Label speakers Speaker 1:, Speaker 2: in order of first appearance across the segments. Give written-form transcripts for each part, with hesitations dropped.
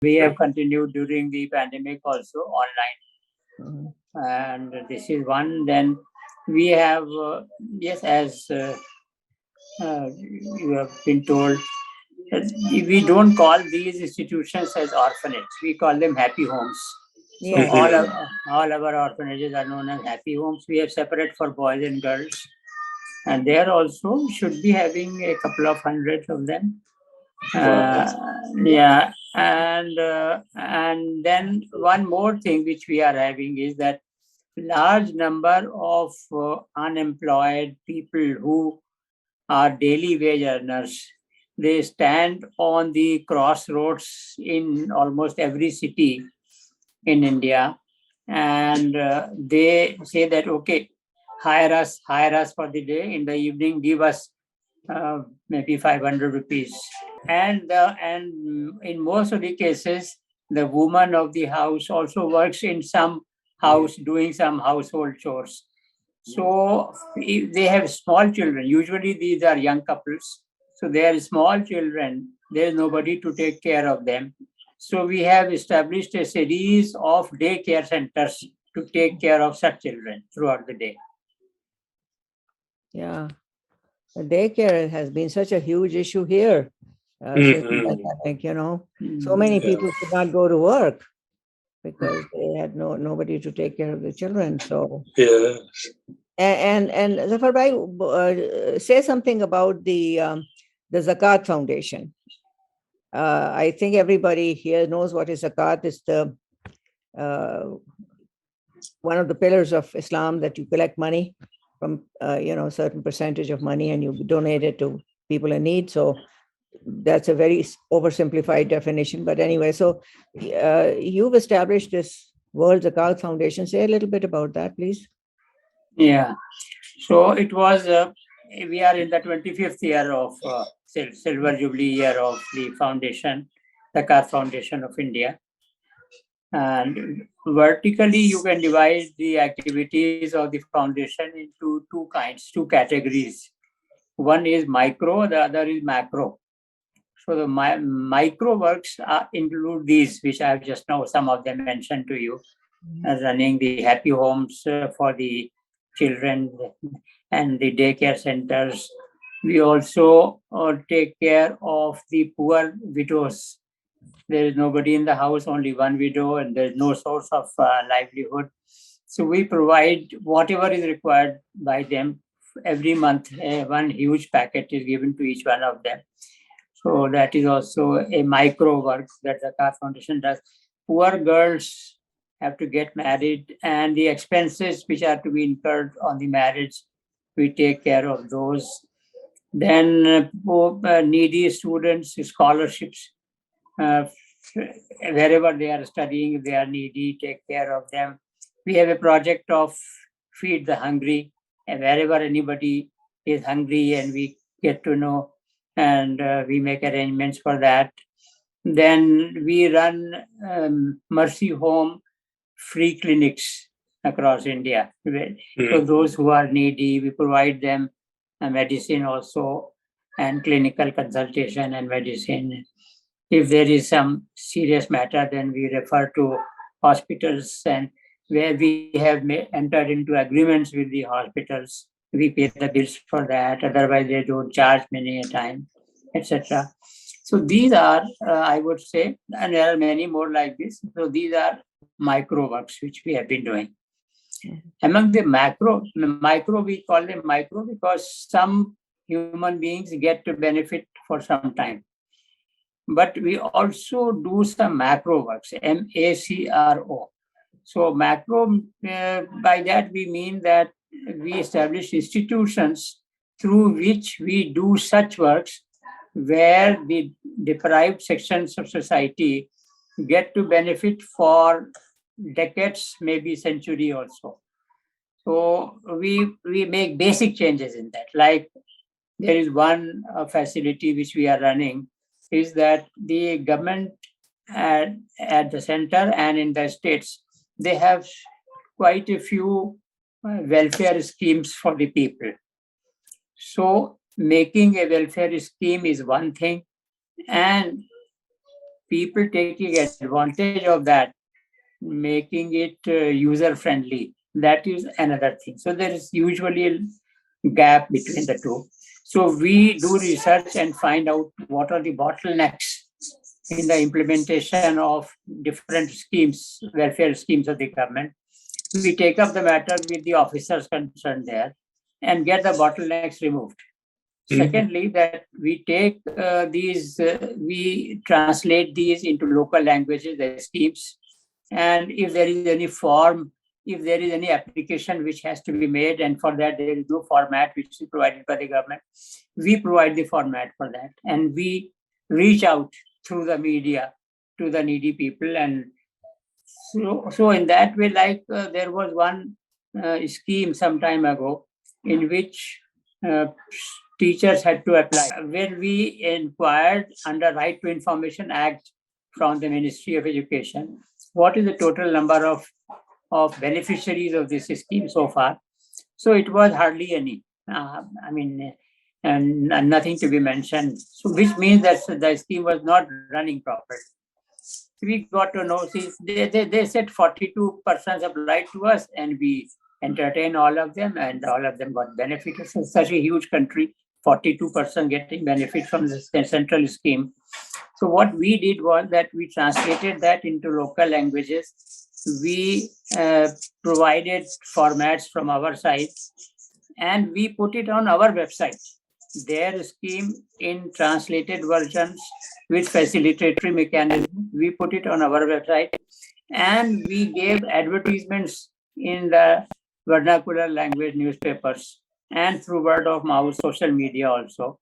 Speaker 1: We have continued during the pandemic also online. And this is one. Then we have, yes, as you have been told, we don't call these institutions as orphanage. We call them happy homes. So
Speaker 2: Yeah.
Speaker 1: all our orphanages are known as happy homes. We have separate for boys and girls. And there also should be having a couple of hundreds of them. Yeah, and then one more thing which we are having is that large number of unemployed people who are daily wage earners. They stand on the crossroads in almost every city in India, and they say that okay, hire us for the day. In the evening, give us maybe 500 rupees. And in most of the cases, the woman of the house also works in some house doing some household chores. So if they have small children. Usually these are young couples. So they are small children. There is nobody to take care of them. So we have established a series of daycare centers to take care of such children throughout the day.
Speaker 2: Yeah. The daycare has been such a huge issue here. Since the pandemic, so many people could not go to work because they had nobody to take care of the children. So and Zafar Bhai, say something about the Zakat Foundation. I think everybody here knows what is zakat. It's the one of the pillars of Islam, that you collect money from certain percentage of money and you donate it to people in need. So that's a very oversimplified definition, but anyway, so you've established this World Zakat Foundation. Say a little bit about that, please.
Speaker 1: Yeah, so it was. We are in the 25th year of silver jubilee year of the foundation, the Zakat Foundation of India. And vertically, you can divide the activities of the foundation into two categories. One is micro, the other is macro. So the micro works include these, which I have just now some of them mentioned to you, running the happy homes for the children and the daycare centers. We also take care of the poor widows. There is nobody in the house, only one widow, and there is no source of livelihood. So we provide whatever is required by them every month. One huge packet is given to each one of them. So that is also a micro work that the Zakat Foundation does. Poor girls have to get married, and the expenses which are to be incurred on the marriage, we take care of those. Then needy students, scholarships, wherever they are studying, if they are needy, take care of them. We have a project of feed the hungry, and wherever anybody is hungry and we get to know, and we make arrangements for that. Then we run Mercy Home free clinics across India. For those who are needy, we provide them medicine also, and clinical consultation and medicine. If there is some serious matter, then we refer to hospitals, and where we have entered into agreements with the hospitals, we pay the bills for that. Otherwise, they don't charge many a time, etc. So these are, I would say, and there are many more like this. So these are micro works which we have been doing. Among the micro, we call them micro because some human beings get to benefit for some time. But we also do some macro works, MACRO. So macro, by that we mean that we establish institutions through which we do such works where the deprived sections of society get to benefit for decades, maybe century also. So we make basic changes in that. Like there is one facility which we are running, is that the government at the center and in the states, they have quite a few welfare schemes for the people. So making a welfare scheme is one thing, and people taking advantage of that, making it user friendly, that is another thing. So there is usually a gap between the two. So we do research and find out what are the bottlenecks in the implementation of different schemes, welfare schemes of the government. We take up the matter with the officers concerned there and get the bottlenecks removed. Secondly, that we take we translate these into local languages, the schemes, and if there is any form, if there is any application which has to be made, and for that there is no format which is provided by the government, we provide the format for that, and we reach out through the media to the needy people. And so in that way, like there was one scheme some time ago in which uh, teachers had to apply. When we inquired under Right to Information Act from the Ministry of Education, what is the total number of beneficiaries of this scheme so far? So it was hardly any. I mean, and nothing to be mentioned. So which means that the scheme was not running properly. We got to know, see, they said 42% applied to us, and we entertained all of them, and all of them got benefit. So such a huge country, 42% getting benefit from the central scheme. So what we did was that we translated that into local languages. We provided formats from our side, and we put it on our website. Their scheme in translated versions with facilitatory mechanism, we put it on our website, and we gave advertisements in the vernacular language newspapers and through word of mouth, social media also.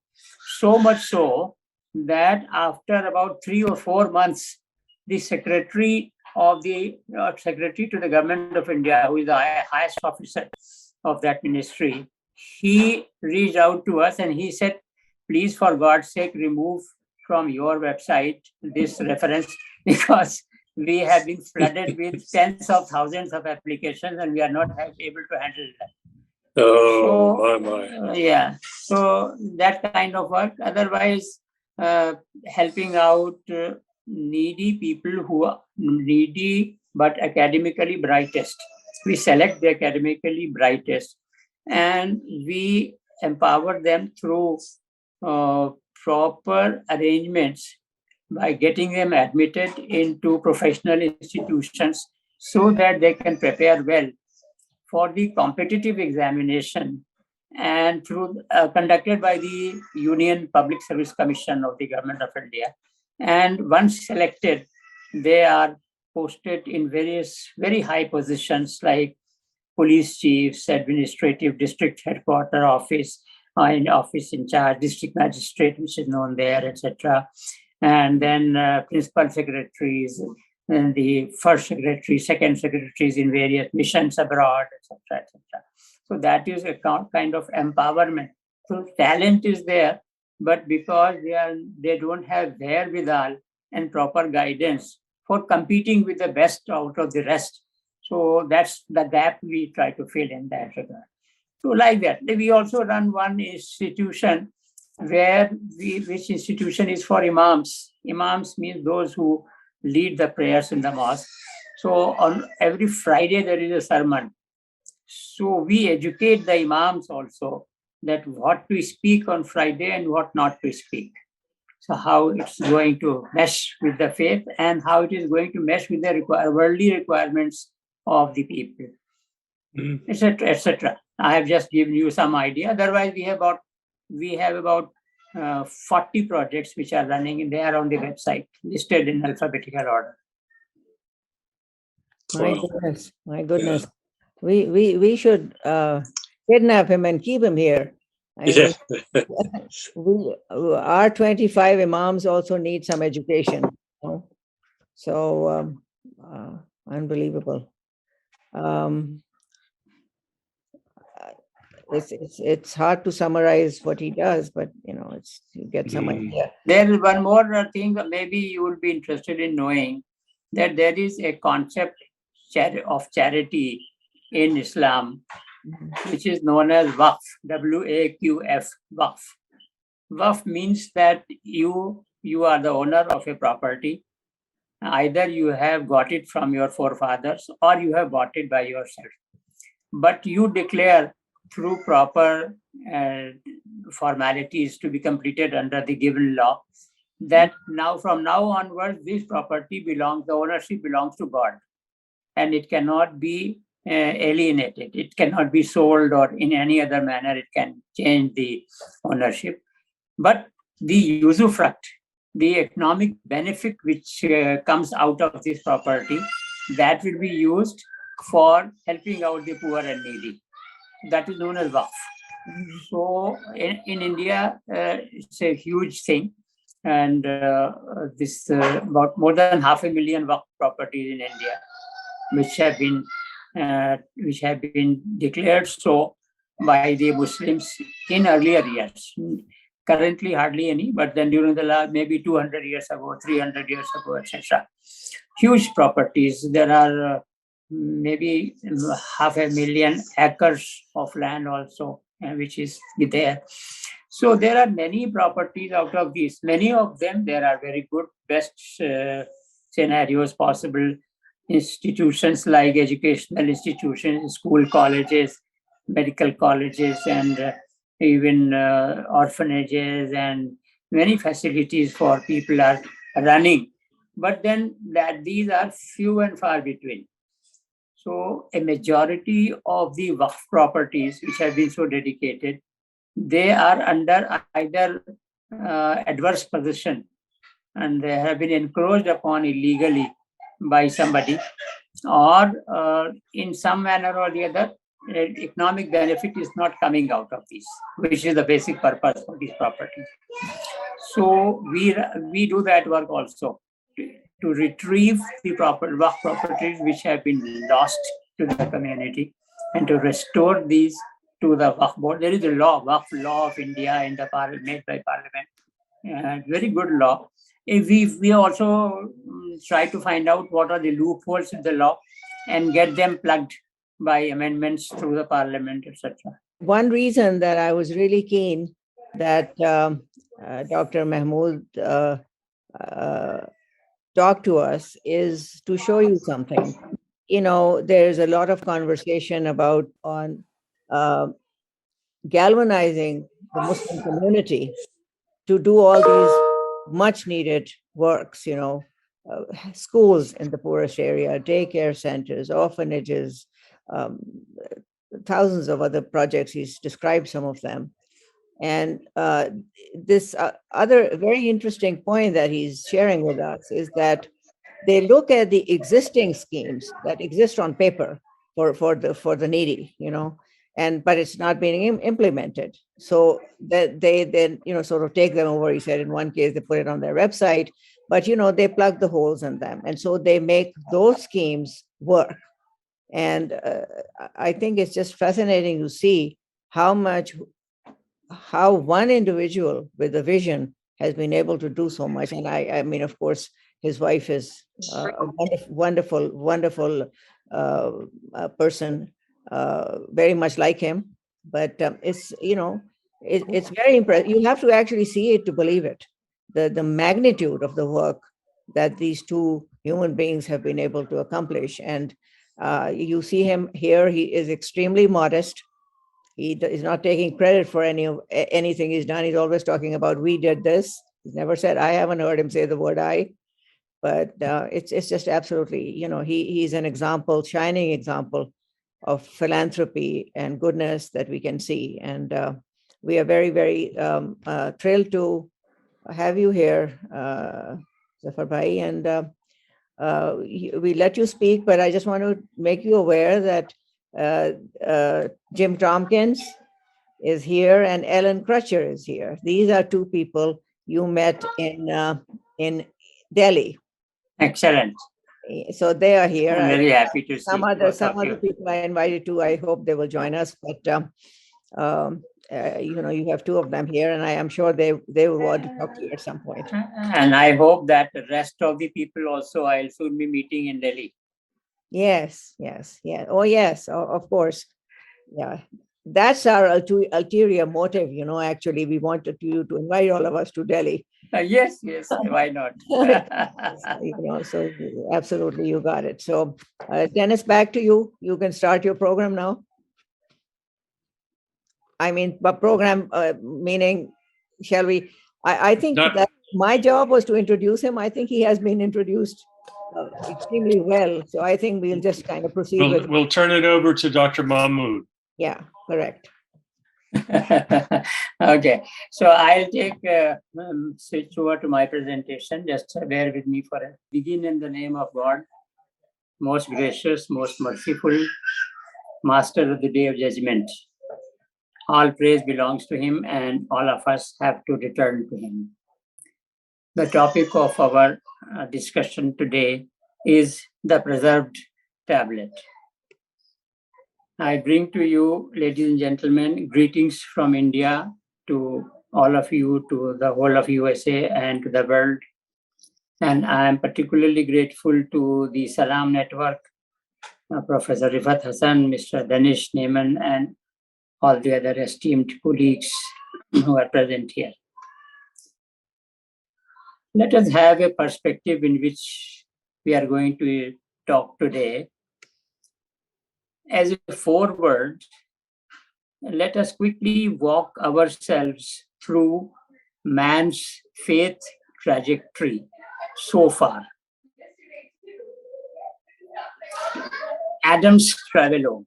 Speaker 1: So much so that after about 3 or 4 months, the secretary of the secretary to the government of India, who is the highest officer of that ministry, he reached out to us and he said, please, for God's sake, remove from your website this reference, because we have been flooded with tens of thousands of applications and we are not able to handle that.
Speaker 3: Oh, my.
Speaker 1: Yeah. So that kind of work. Otherwise, helping out needy people who are needy but academically brightest. We select the academically brightest and we empower them through proper arrangements by getting them admitted into professional institutions so that they can prepare well for the competitive examination and through conducted by the Union Public Service Commission of the Government of India. And once selected, they are posted in various very high positions like police chiefs, administrative district headquarter office, in office in charge, district magistrate, which is known there, etc. And then principal secretaries, and the first secretary, second secretaries in various missions abroad, etc., etc. So that is a kind of empowerment. So talent is there, but because they don't have wherewithal and proper guidance for competing with the best out of the rest. So that's the gap we try to fill in that regard. So like that, we also run one institution which institution is for imams. Imams means those who lead the prayers in the mosque. So on every Friday there is a sermon. So we educate the imams also that what to speak on Friday and what not to speak. So how it's going to mesh with the faith and how it is going to mesh with the worldly requirements of the people, etc., etc. I have just given you some idea. Otherwise, we have about 40 projects which are running, and they are on the website listed in alphabetical order.
Speaker 2: My goodness. We should kidnap him and keep him here. I mean, our 25 imams also need some education. You know? So unbelievable. It's hard to summarize what he does, but you get some idea.
Speaker 1: There is one more thing maybe you will be interested in knowing, that there is a concept of charity in Islam, which is known as waqf, W-A-Q-F, waqf. Waqf means that you are the owner of a property Either you have got it from your forefathers or you have bought it by yourself. But you declare through proper formalities to be completed under the given law that now from now onwards, this property belongs, the ownership belongs to God, and it cannot be alienated. It cannot be sold or in any other manner it can change the ownership. But the usufruct, the economic benefit which comes out of this property, that will be used for helping out the poor and needy. That is known as waqf. So in India, it's a huge thing. And this about more than 500,000 waqf properties in India, which have been declared so by the Muslims in earlier years. Currently, hardly any, but then during the last maybe 200 years ago, 300 years ago, etc. Huge properties. There are maybe 500,000 acres of land also, which is there. So there are many properties out of these. Many of them, there are very good, best scenarios possible. Institutions like educational institutions, school colleges, medical colleges, and even orphanages and many facilities for people are running. But then that these are few and far between. So a majority of the waqf properties which have been so dedicated, they are under either adverse possession and they have been encroached upon illegally by somebody, or in some manner or the other, economic benefit is not coming out of this, which is the basic purpose of these properties. So we do that work also to retrieve the waqf properties which have been lost to the community and to restore these to the waqf board. There is a law, waqf law of India in the made by Parliament, very good law. We also try to find out what are the loopholes in the law and get them plugged by amendments through the Parliament, etc.
Speaker 2: One reason that I was really keen that Dr. Mahmood talk to us is to show you something. You know, there's a lot of conversation about on galvanizing the Muslim community to do all these much needed works, you know, schools in the poorest area, daycare centers, orphanages, thousands of other projects. He's described some of them. And this other very interesting point that he's sharing with us is that they look at the existing schemes that exist on paper for the needy, you know, but it's not being implemented. So that they then, you know, sort of take them over. He said in one case they put it on their website, but you know, they plug the holes in them, and so they make those schemes work. And I think it's just fascinating to see how one individual with a vision has been able to do so much. And I mean, of course, his wife is a wonderful person, very much like him. But it's, you know, it's very impressive. You have to actually see it to believe it. The magnitude of the work that these two human beings have been able to accomplish. And you see him here, he is extremely modest. He is not taking credit for anything he's done. He's always talking about, we did this. He's never said, I haven't heard him say the word I. But it's just absolutely, you know, he's an example, shining example of philanthropy and goodness that we can see. And we are very, very thrilled to have you here, Zafar Bhai. And we let you speak, but I just want to make you aware that Jim Tompkins is here and Ellen Crutcher is here. These are two people you met in Delhi.
Speaker 1: Excellent.
Speaker 2: So they are here.
Speaker 1: I'm very happy to see
Speaker 2: some other people I invited to. I hope they will join us. But you know, you have two of them here, and I am sure they will want to talk to you at some point.
Speaker 1: And I hope that the rest of the people also I'll soon be meeting in Delhi.
Speaker 2: Yes. Oh, yes, of course. Yeah, that's our ulterior motive. You know, actually, we wanted you to invite all of us to Delhi
Speaker 1: Yes, why not?
Speaker 2: So absolutely, you got it. So Dennis, back to you. You can start your program now. I mean, but program meaning, shall we? I think that my job was to introduce him. I think he has been introduced extremely well. So I think we'll just kind of proceed with.
Speaker 3: We'll turn it over to Dr. Mahmood.
Speaker 2: Yeah, correct.
Speaker 1: Okay, so I'll take switch over to my presentation. Just bear with me for a begin in the name of God, most gracious, most merciful, master of the day of judgment. All praise belongs to him, and all of us have to return to him. The topic of our discussion today is the preserved tablet. I bring to you, ladies and gentlemen, greetings from India to all of you, to the whole of USA and to the world. And I am particularly grateful to the Salam Network, Professor Rifat Hassan, Mr. Danish Neyman, and all the other esteemed colleagues who are present here. Let us have a perspective in which we are going to talk today. As a foreword, let us quickly walk ourselves through man's faith trajectory so far. Adam's Travelogue.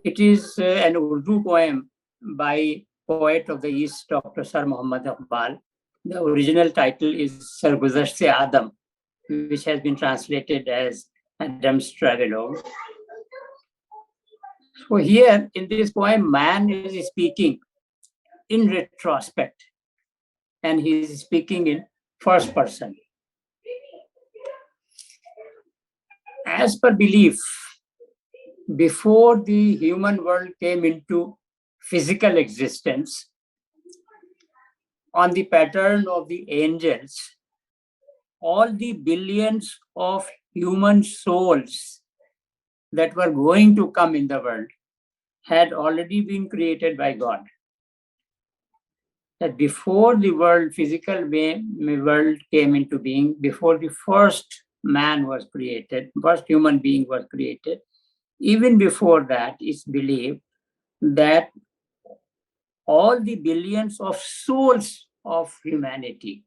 Speaker 1: It is an Urdu poem by poet of the East, Dr. Sir Muhammad Iqbal. The original title is Sarguzasht-e Adam, which has been translated as Adam's Travelogue. So here in this poem, man is speaking in retrospect, and he is speaking in first person. As per belief, before the human world came into physical existence, on the pattern of the angels, all the billions of human souls that were going to come in the world had already been created by God. That before the world, physical world came into being, before the first man was created, first human being was created, even before that, it's believed that all the billions of souls of humanity,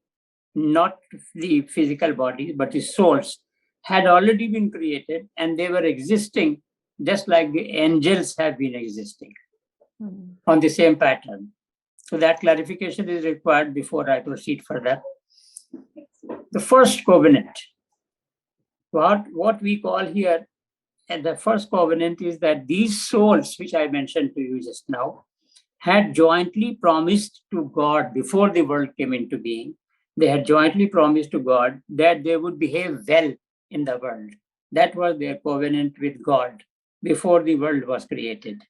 Speaker 1: not the physical bodies, but the souls, had already been created, and they were existing just like the angels have been existing on the same pattern. So that clarification is required before I proceed further. The first covenant, what we call here, and the first covenant is that these souls, which I mentioned to you just now, had jointly promised to God before the world came into being. They had jointly promised to God that they would behave well in the world. That was their covenant with God before the world was created.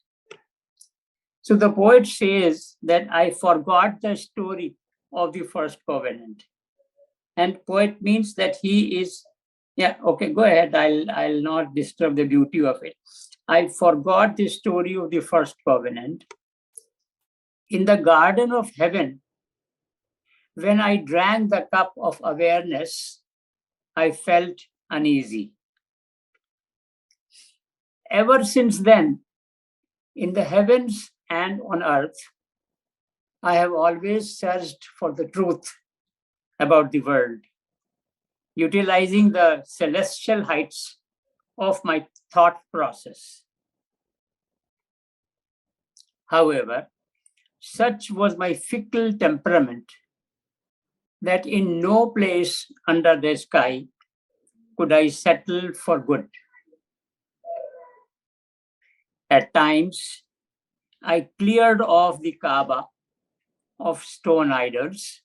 Speaker 1: So the poet says that I forgot the story of the first covenant. And poet means that he is, yeah, okay, go ahead. I'll not disturb the beauty of it. I forgot the story of the first covenant. In the garden of heaven, when I drank the cup of awareness, I felt uneasy. Ever since then, in the heavens and on earth, I have always searched for the truth about the world, utilizing the celestial heights of my thought process. However, such was my fickle temperament that in no place under the sky could I settle for good. At times, I cleared off the Kaaba of stone idols,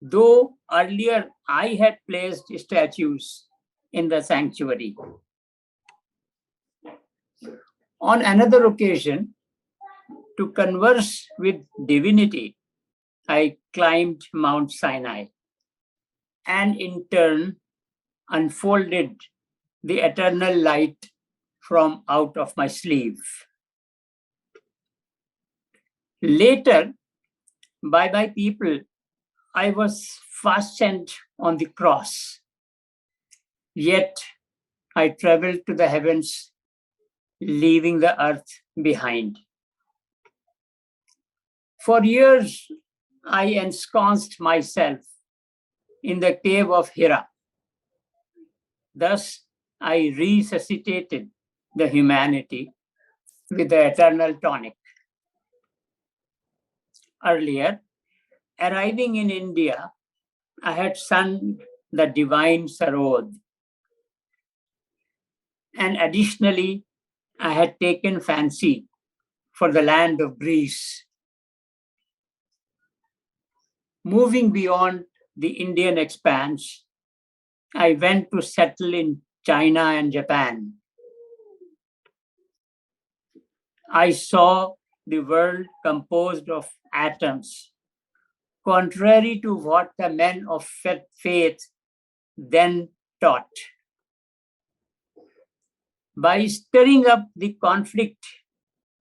Speaker 1: though earlier I had placed statues in the sanctuary. On another occasion, to converse with divinity, I climbed Mount Sinai and in turn unfolded the eternal light from out of my sleeve. Later, by my people, I was fastened on the cross. Yet I traveled to the heavens, leaving the earth behind. For years, I ensconced myself in the cave of Hira. Thus, I resuscitated the humanity with the eternal tonic. Earlier, arriving in India, I had sung the divine sarod. And additionally, I had taken fancy for the land of Greece. Moving beyond the Indian expanse, I went to settle in China and Japan. I saw the world composed of atoms, contrary to what the men of faith then taught. By stirring up the conflict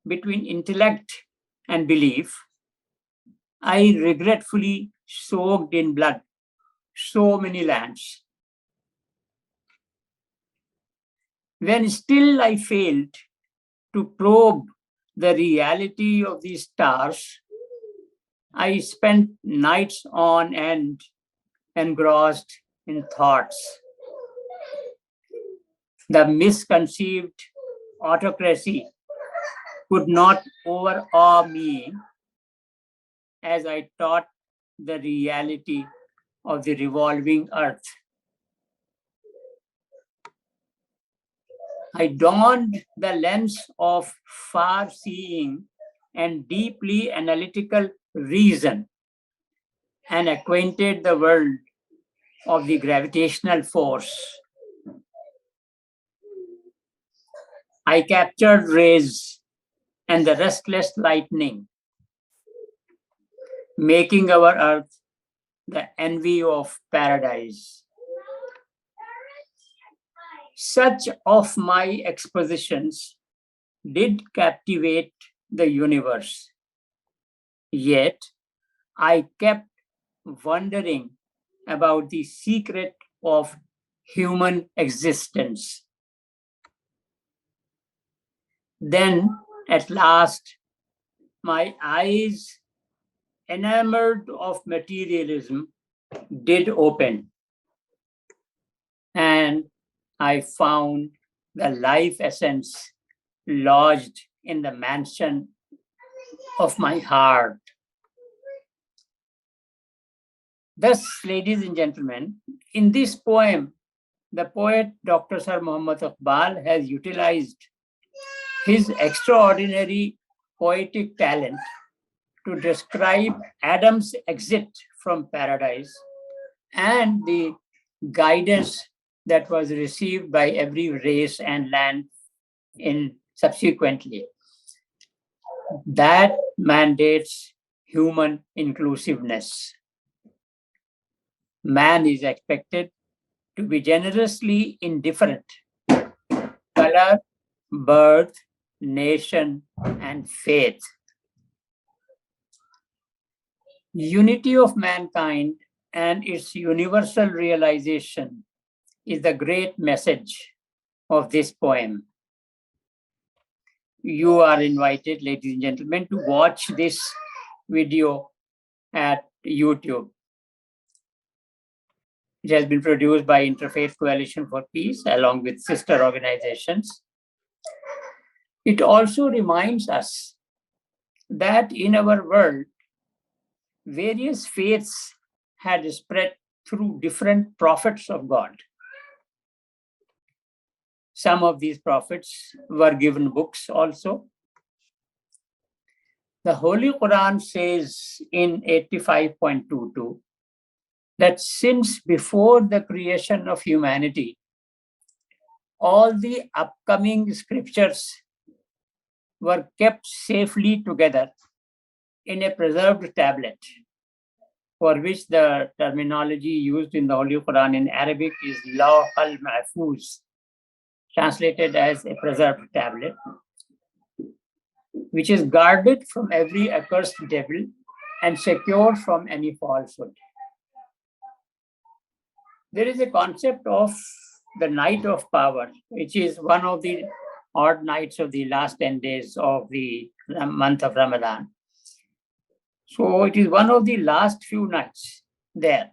Speaker 1: between intellect and belief, I regretfully soaked in blood so many lands. When still I failed to probe the reality of these stars, I spent nights on end engrossed in thoughts. The misconceived autocracy could not overawe me as I taught the reality of the revolving earth. I donned the lens of far-seeing and deeply analytical reason and acquainted the world of the gravitational force. I captured rays and the restless lightning, making our earth the envy of paradise. Such of my expositions did captivate the universe. Yet I kept wondering about the secret of human existence. Then, at last, my eyes, enamored of materialism, did open, and I found the life essence lodged in the mansion of my heart. Thus, ladies and gentlemen, in this poem, the poet Dr. Sir Muhammad Iqbal has utilized his extraordinary poetic talent to describe Adam's exit from paradise and the guidance that was received by every race and land in subsequently. That mandates human inclusiveness. Man is expected to be generously indifferent. Color, birth, nation, and faith. Unity of mankind and its universal realization is the great message of this poem. You are invited, ladies and gentlemen, to watch this video at YouTube. It has been produced by Interfaith Coalition for Peace along with sister organizations. It also reminds us that in our world, various faiths had spread through different prophets of God. Some of these prophets were given books also. The Holy Quran says in 85.22 that since before the creation of humanity, all the upcoming scriptures were kept safely together in a preserved tablet, for which the terminology used in the Holy Quran in Arabic is Lawh al-Mahfuz, translated as a preserved tablet, which is guarded from every accursed devil and secure from any falsehood. There is a concept of the night of power, which is one of the odd nights of the last 10 days of the month of Ramadan. So it is one of the last few nights there.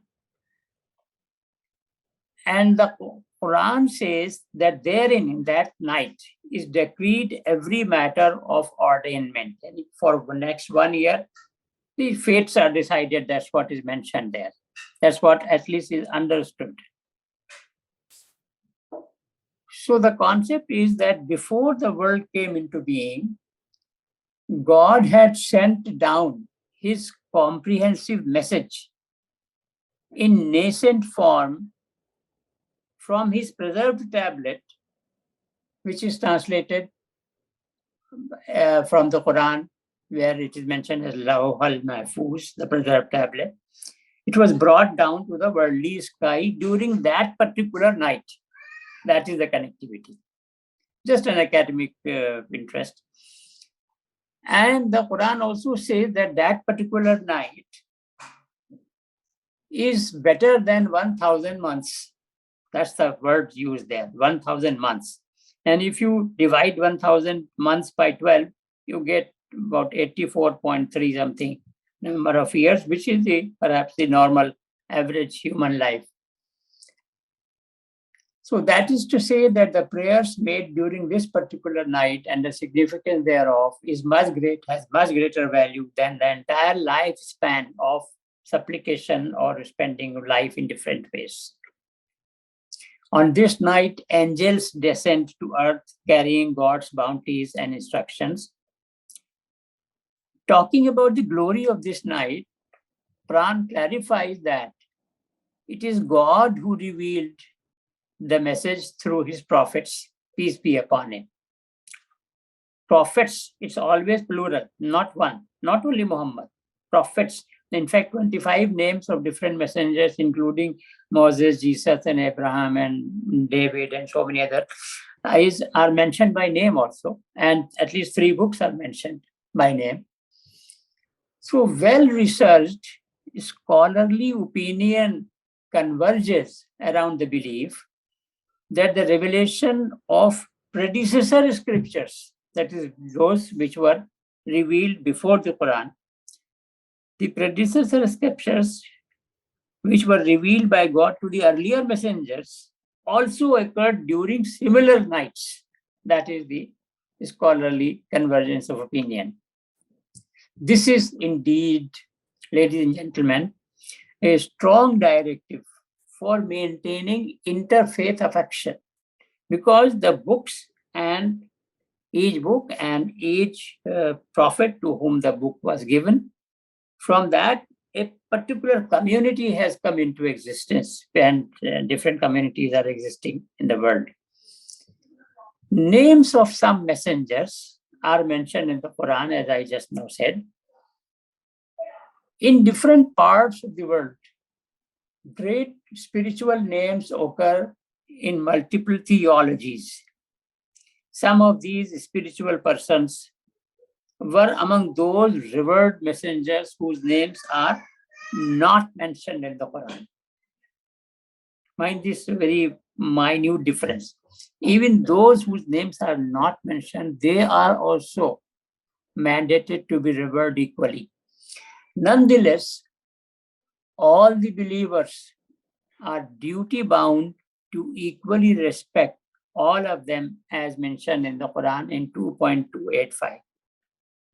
Speaker 1: And the Quran says that therein, in that night, is decreed every matter of ordainment. And for the next 1 year, the fates are decided. That's what is mentioned there. That's what at least is understood. So the concept is that before the world came into being, God had sent down his comprehensive message in nascent form from his preserved tablet, which is translated from the Quran, where it is mentioned as Lawh al-Mahfuz, the preserved tablet. It was brought down to the worldly sky during that particular night. That is the connectivity. Just an academic interest. And the Quran also says that that particular night is better than 1,000 months. That's the word used there, 1,000 months. And if you divide 1,000 months by 12, you get about 84.3 something number of years, which is perhaps the normal average human life. So that is to say that the prayers made during this particular night and the significance thereof is has much greater value than the entire lifespan of supplication or spending life in different ways. On this night, angels descend to earth carrying God's bounties and instructions. Talking about the glory of this night, Quran clarifies that it is God who revealed the message through his prophets, peace be upon him. Prophets, it's always plural, not one, not only Muhammad. Prophets, in fact, 25 names of different messengers, including Moses, Jesus, and Abraham, and David, and so many others, are mentioned by name also. And at least 3 books are mentioned by name. So well-researched scholarly opinion converges around the belief that the revelation of predecessor scriptures, that is those which were revealed before the Quran, the predecessor scriptures which were revealed by God to the earlier messengers also occurred during similar nights. That is the scholarly convergence of opinion. This is indeed, ladies and gentlemen, a strong directive for maintaining interfaith affection, because the books and each book and each prophet to whom the book was given, from that a particular community has come into existence, and different communities are existing in the world. Names of some messengers are mentioned in the Quran, as I just now said. In different parts of the world, great spiritual names occur in multiple theologies. Some of these spiritual persons were among those revered messengers whose names are not mentioned in the Quran. Mind this very minute difference. Even those whose names are not mentioned, they are also mandated to be revered equally. Nonetheless, all the believers are duty-bound to equally respect all of them as mentioned in the Quran in 2.285.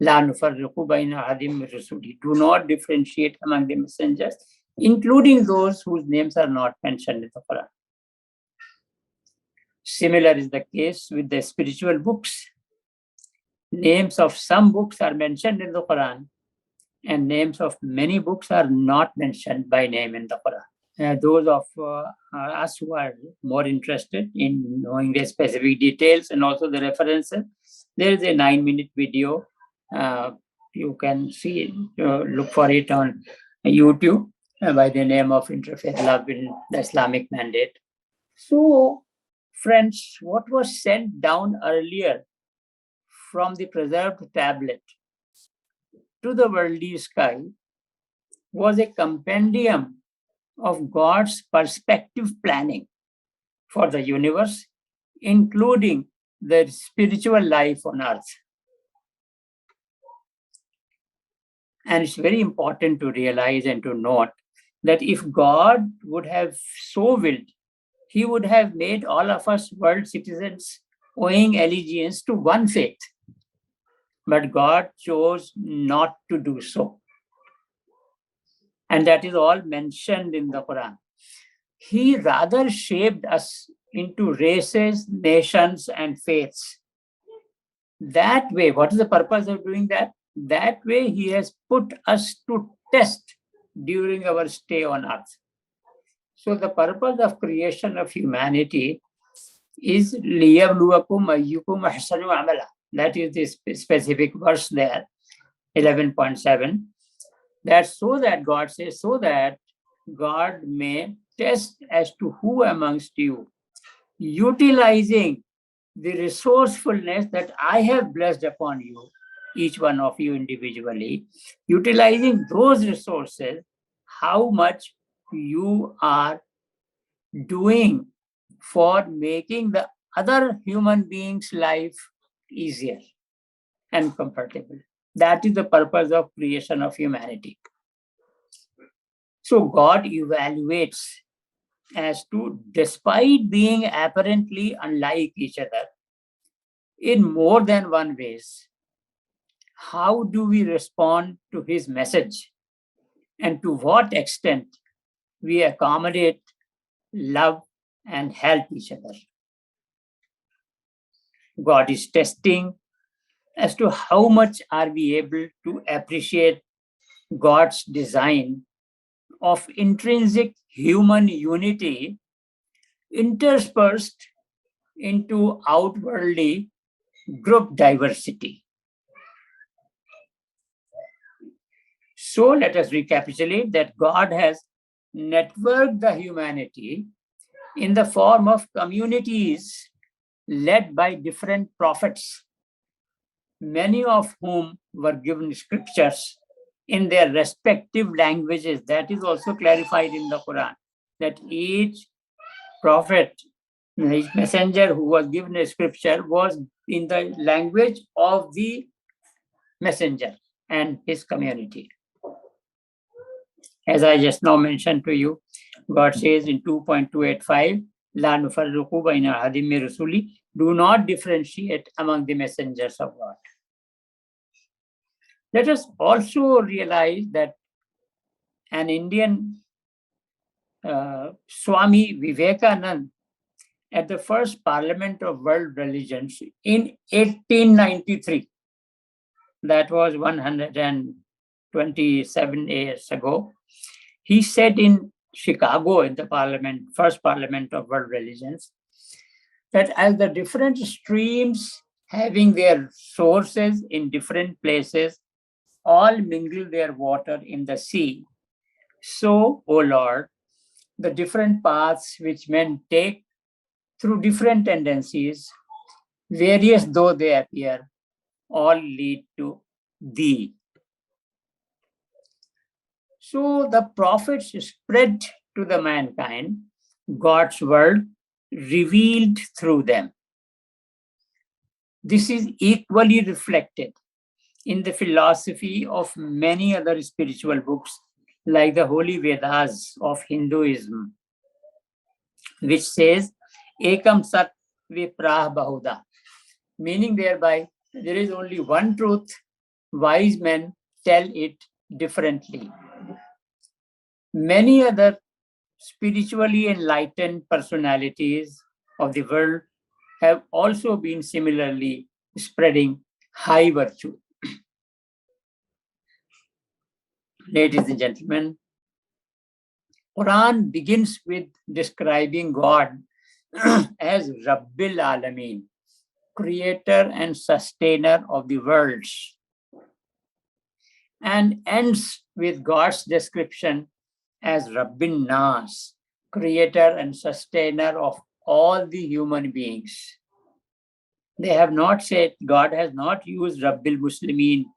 Speaker 1: La nufarriqu bayna ahadin min rusuli. Do not differentiate among the messengers, including those whose names are not mentioned in the Quran. Similar is the case with the spiritual books. Names of some books are mentioned in the Quran, and names of many books are not mentioned by name in the Quran. Those of us who are more interested in knowing the specific details and also the references, there is a 9-minute video. You can see, look for it on YouTube by the name of Interfaith Love in the Islamic Mandate. So, friends, what was sent down earlier from the preserved tablet to the worldly sky was a compendium of God's perspective planning for the universe, including the spiritual life on earth. And it's very important to realize and to note that if God would have so willed, he would have made all of us world citizens owing allegiance to one faith. But God chose not to do so. And that is all mentioned in the Quran. He rather shaped us into races, nations, and faiths. That way, what is the purpose of doing that? That way, he has put us to test during our stay on earth. So the purpose of creation of humanity is liyabluwakum ayyukum ahsanu amala. That is the specific verse there, 11.7. That's so that God says, so that God may test as to who amongst you, utilizing the resourcefulness that I have blessed upon you, each one of you individually, utilizing those resources, how much you are doing for making the other human beings' life easier and comfortable. That is the purpose of creation of humanity. So God evaluates as to, despite being apparently unlike each other in more than one ways, how do we respond to his message, and to what extent we accommodate, love, and help each other. God is testing as to how much are we able to appreciate God's design of intrinsic human unity interspersed into outwardly group diversity. So let us recapitulate that God has networked the humanity in the form of communities led by different prophets, many of whom were given scriptures in their respective languages. That is also clarified in the Quran, that each prophet, each messenger who was given a scripture was in the language of the messenger and his community. As I just now mentioned to you, God says in 2.285, La nufarriqu baina ahadin min rusuli, do not differentiate among the messengers of God. Let us also realize that an Indian Swami Vivekananda, at the first Parliament of World Religions in 1893, that was 127 years ago, he said in Chicago, in the first Parliament of World Religions, that as the different streams having their sources in different places all mingle their water in the sea, so, O Lord, the different paths which men take through different tendencies, various though they appear, all lead to thee. So the prophets spread to the mankind God's word revealed through them. This is equally reflected in the philosophy of many other spiritual books, like the Holy Vedas of Hinduism, which says, Ekam Sat Viprah Bahuda, meaning thereby there is only one truth, wise men tell it differently. Many other spiritually enlightened personalities of the world have also been similarly spreading high virtue. Ladies and gentlemen, Quran begins with describing God as Rabbil Alameen, creator and sustainer of the worlds, and ends with God's description as Rabbin Nas, creator and sustainer of all the human beings. They have not said, God has not used Rabbil Muslimin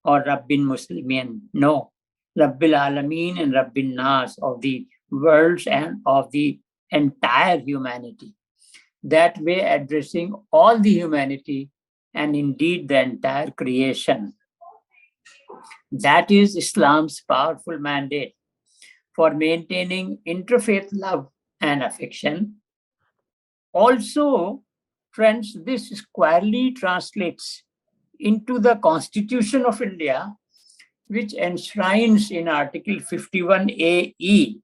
Speaker 1: or Rabbin Muslimin. No, Rabbil Alameen and Rabbil Nas, of the worlds and of the entire humanity. That way, addressing all the humanity and indeed the entire creation. That is Islam's powerful mandate for maintaining interfaith love and affection. Also, friends, this squarely translates into the Constitution of India, which enshrines in Article 51AE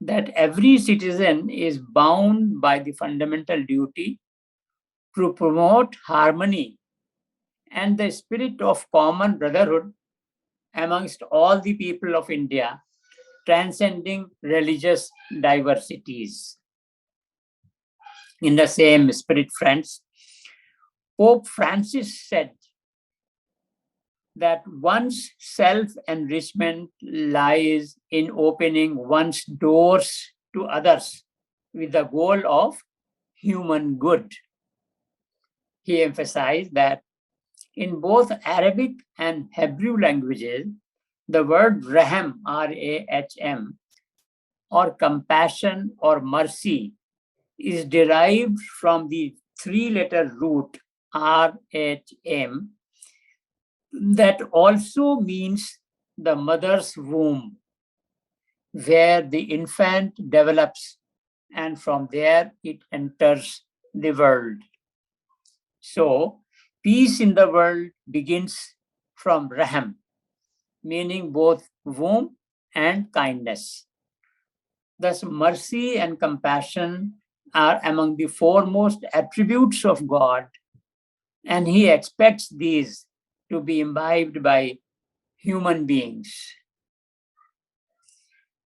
Speaker 1: that every citizen is bound by the fundamental duty to promote harmony and the spirit of common brotherhood amongst all the people of India, transcending religious diversities. In the same spirit, friends, Pope Francis said that one's self-enrichment lies in opening one's doors to others with the goal of human good. He emphasized that in both Arabic and Hebrew languages, the word rahm, R-A-H-M, or compassion or mercy is derived from the three-letter root R-H-M that also means the mother's womb, where the infant develops and from there it enters the world. So, peace in the world begins from Rahm, meaning both womb and kindness. Thus, mercy and compassion are among the foremost attributes of God, and He expects these to be imbibed by human beings.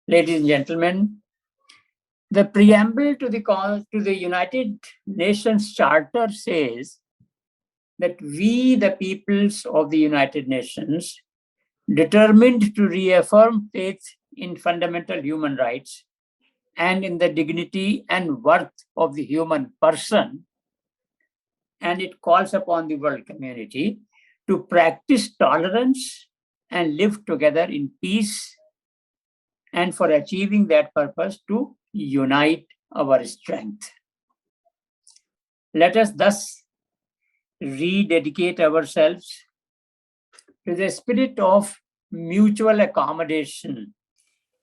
Speaker 1: Ladies and gentlemen, the preamble to the United Nations Charter says that we, the peoples of the United Nations, determined to reaffirm faith in fundamental human rights and in the dignity and worth of the human person, and it calls upon the world community to practice tolerance and live together in peace, and for achieving that purpose to unite our strength. Let us thus rededicate ourselves to the spirit of mutual accommodation.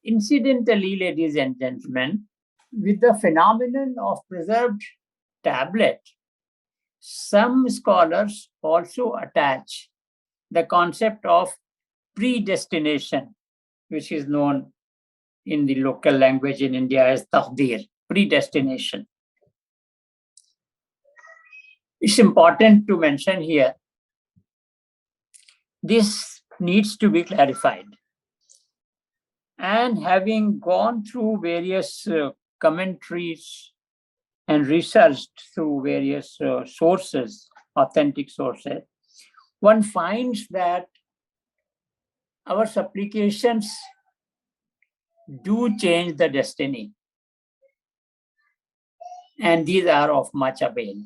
Speaker 1: Incidentally, ladies and gentlemen, with the phenomenon of preserved tablet, some scholars also attach the concept of predestination, which is known in the local language in India as taqdeer, predestination. It's important to mention here, this needs to be clarified. And having gone through various commentaries and researched through various sources, authentic sources, one finds that our supplications do change the destiny. And these are of much avail.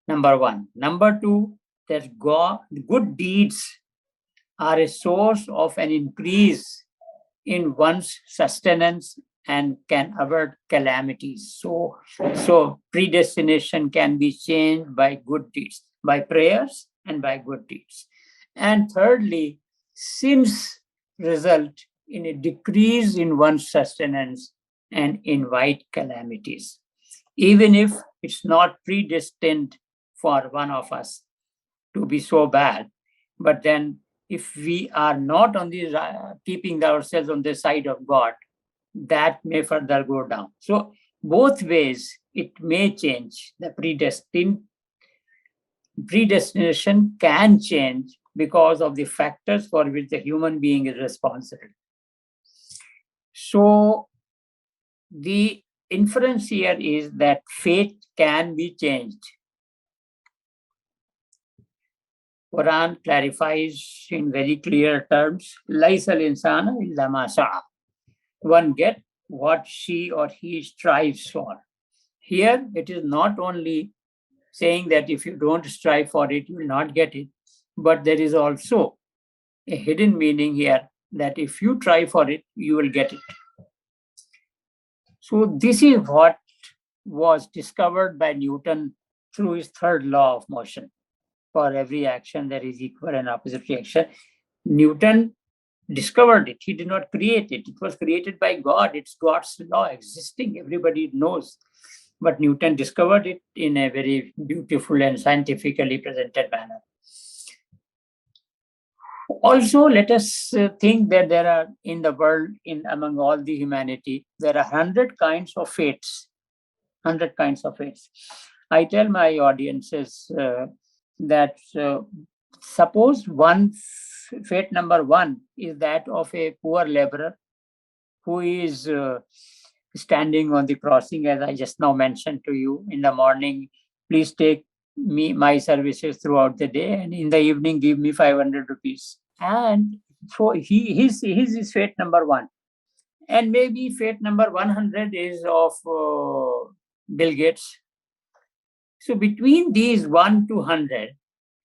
Speaker 1: Number one. Number two, that good deeds are a source of an increase in one's sustenance and can avert calamities. So predestination can be changed by good deeds, by prayers and by good deeds. And thirdly, sins result in a decrease in one's sustenance and invite calamities. Even if it's not predestined for one of us to be so bad, but then if we are not on the keeping ourselves on the side of God, that may further go down. So both ways it may change. The predestination can change because of the factors for which the human being is responsible. So the inference here is that fate can be changed. Quran clarifies in very clear terms, Laisal insana illa ma sa'a. One get what she or he strives for. Here, it is not only saying that if you don't strive for it, you will not get it, but there is also a hidden meaning here that if you try for it, you will get it. So this is what was discovered by Newton through his third law of motion. For every action, there is equal and opposite reaction. Newton discovered it. He did not create it. It was created by God. It's God's law existing. Everybody knows. But Newton discovered it in a very beautiful and scientifically presented manner. Also, let us think that there are in the world, among all the humanity, there are 100 kinds of fates. 100 kinds of fates. I tell my audiences that suppose fate number one is that of a poor laborer who is standing on the crossing, as I just now mentioned to you. In the morning, please take my services throughout the day, and in the evening, give me 500 rupees. And so his is fate number one. And maybe fate number 100 is of Bill Gates. So between these 1 to 100,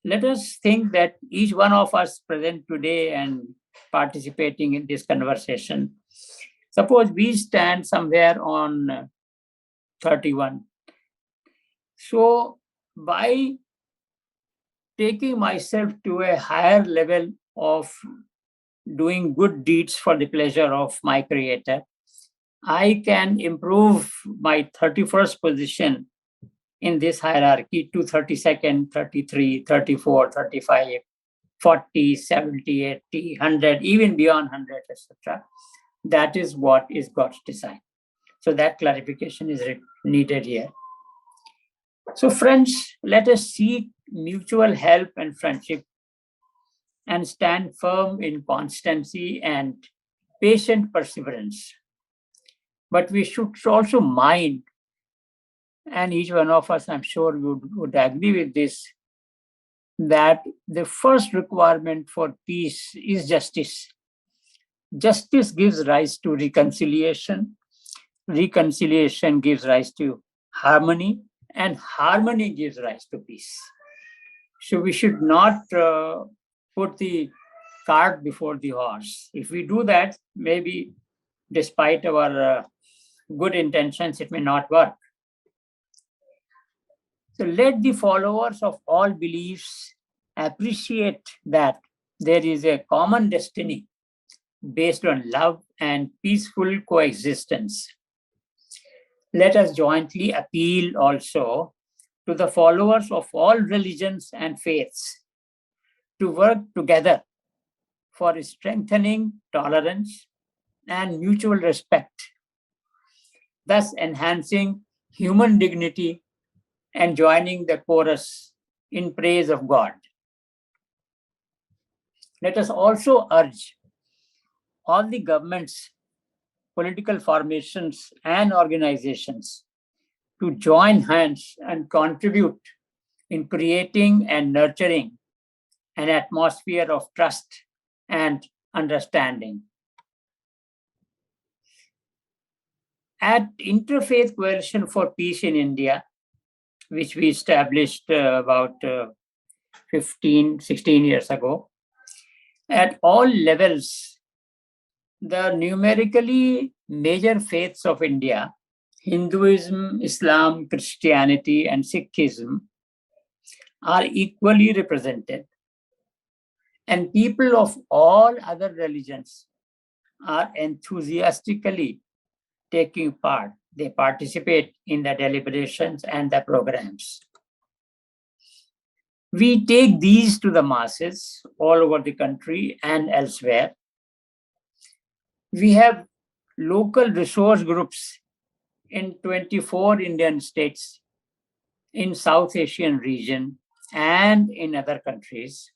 Speaker 1: let us think that each one of us present today and participating in this conversation, suppose we stand somewhere on 31. So by taking myself to a higher level of doing good deeds for the pleasure of my Creator, I can improve my 31st position in this hierarchy to 32nd, 33, 34, 35, 40, 70, 80, 100, even beyond 100, etc. That is what is God's design. So that clarification is needed here. So friends, let us seek mutual help and friendship and stand firm in constancy and patient perseverance. But we should also mind, and each one of us, I'm sure, would agree with this, that the first requirement for peace is justice. Justice gives rise to reconciliation. Reconciliation gives rise to harmony, and harmony gives rise to peace. So we should not put the cart before the horse. If we do that, maybe despite our good intentions, it may not work. So let the followers of all beliefs appreciate that there is a common destiny based on love and peaceful coexistence. Let us jointly appeal also to the followers of all religions and faiths to work together for strengthening tolerance and mutual respect, thus enhancing human dignity and joining the chorus in praise of God. Let us also urge all the governments, political formations, and organizations to join hands and contribute in creating and nurturing an atmosphere of trust and understanding. At Interfaith Coalition for Peace in India, which we established about 16 years ago, at all levels, the numerically major faiths of India, Hinduism, Islam, Christianity, and Sikhism, are equally represented. And people of all other religions are enthusiastically taking part. They participate in the deliberations and the programs. We take these to the masses all over the country and elsewhere. We have local resource groups in 24 Indian states, in South Asian region, and in other countries.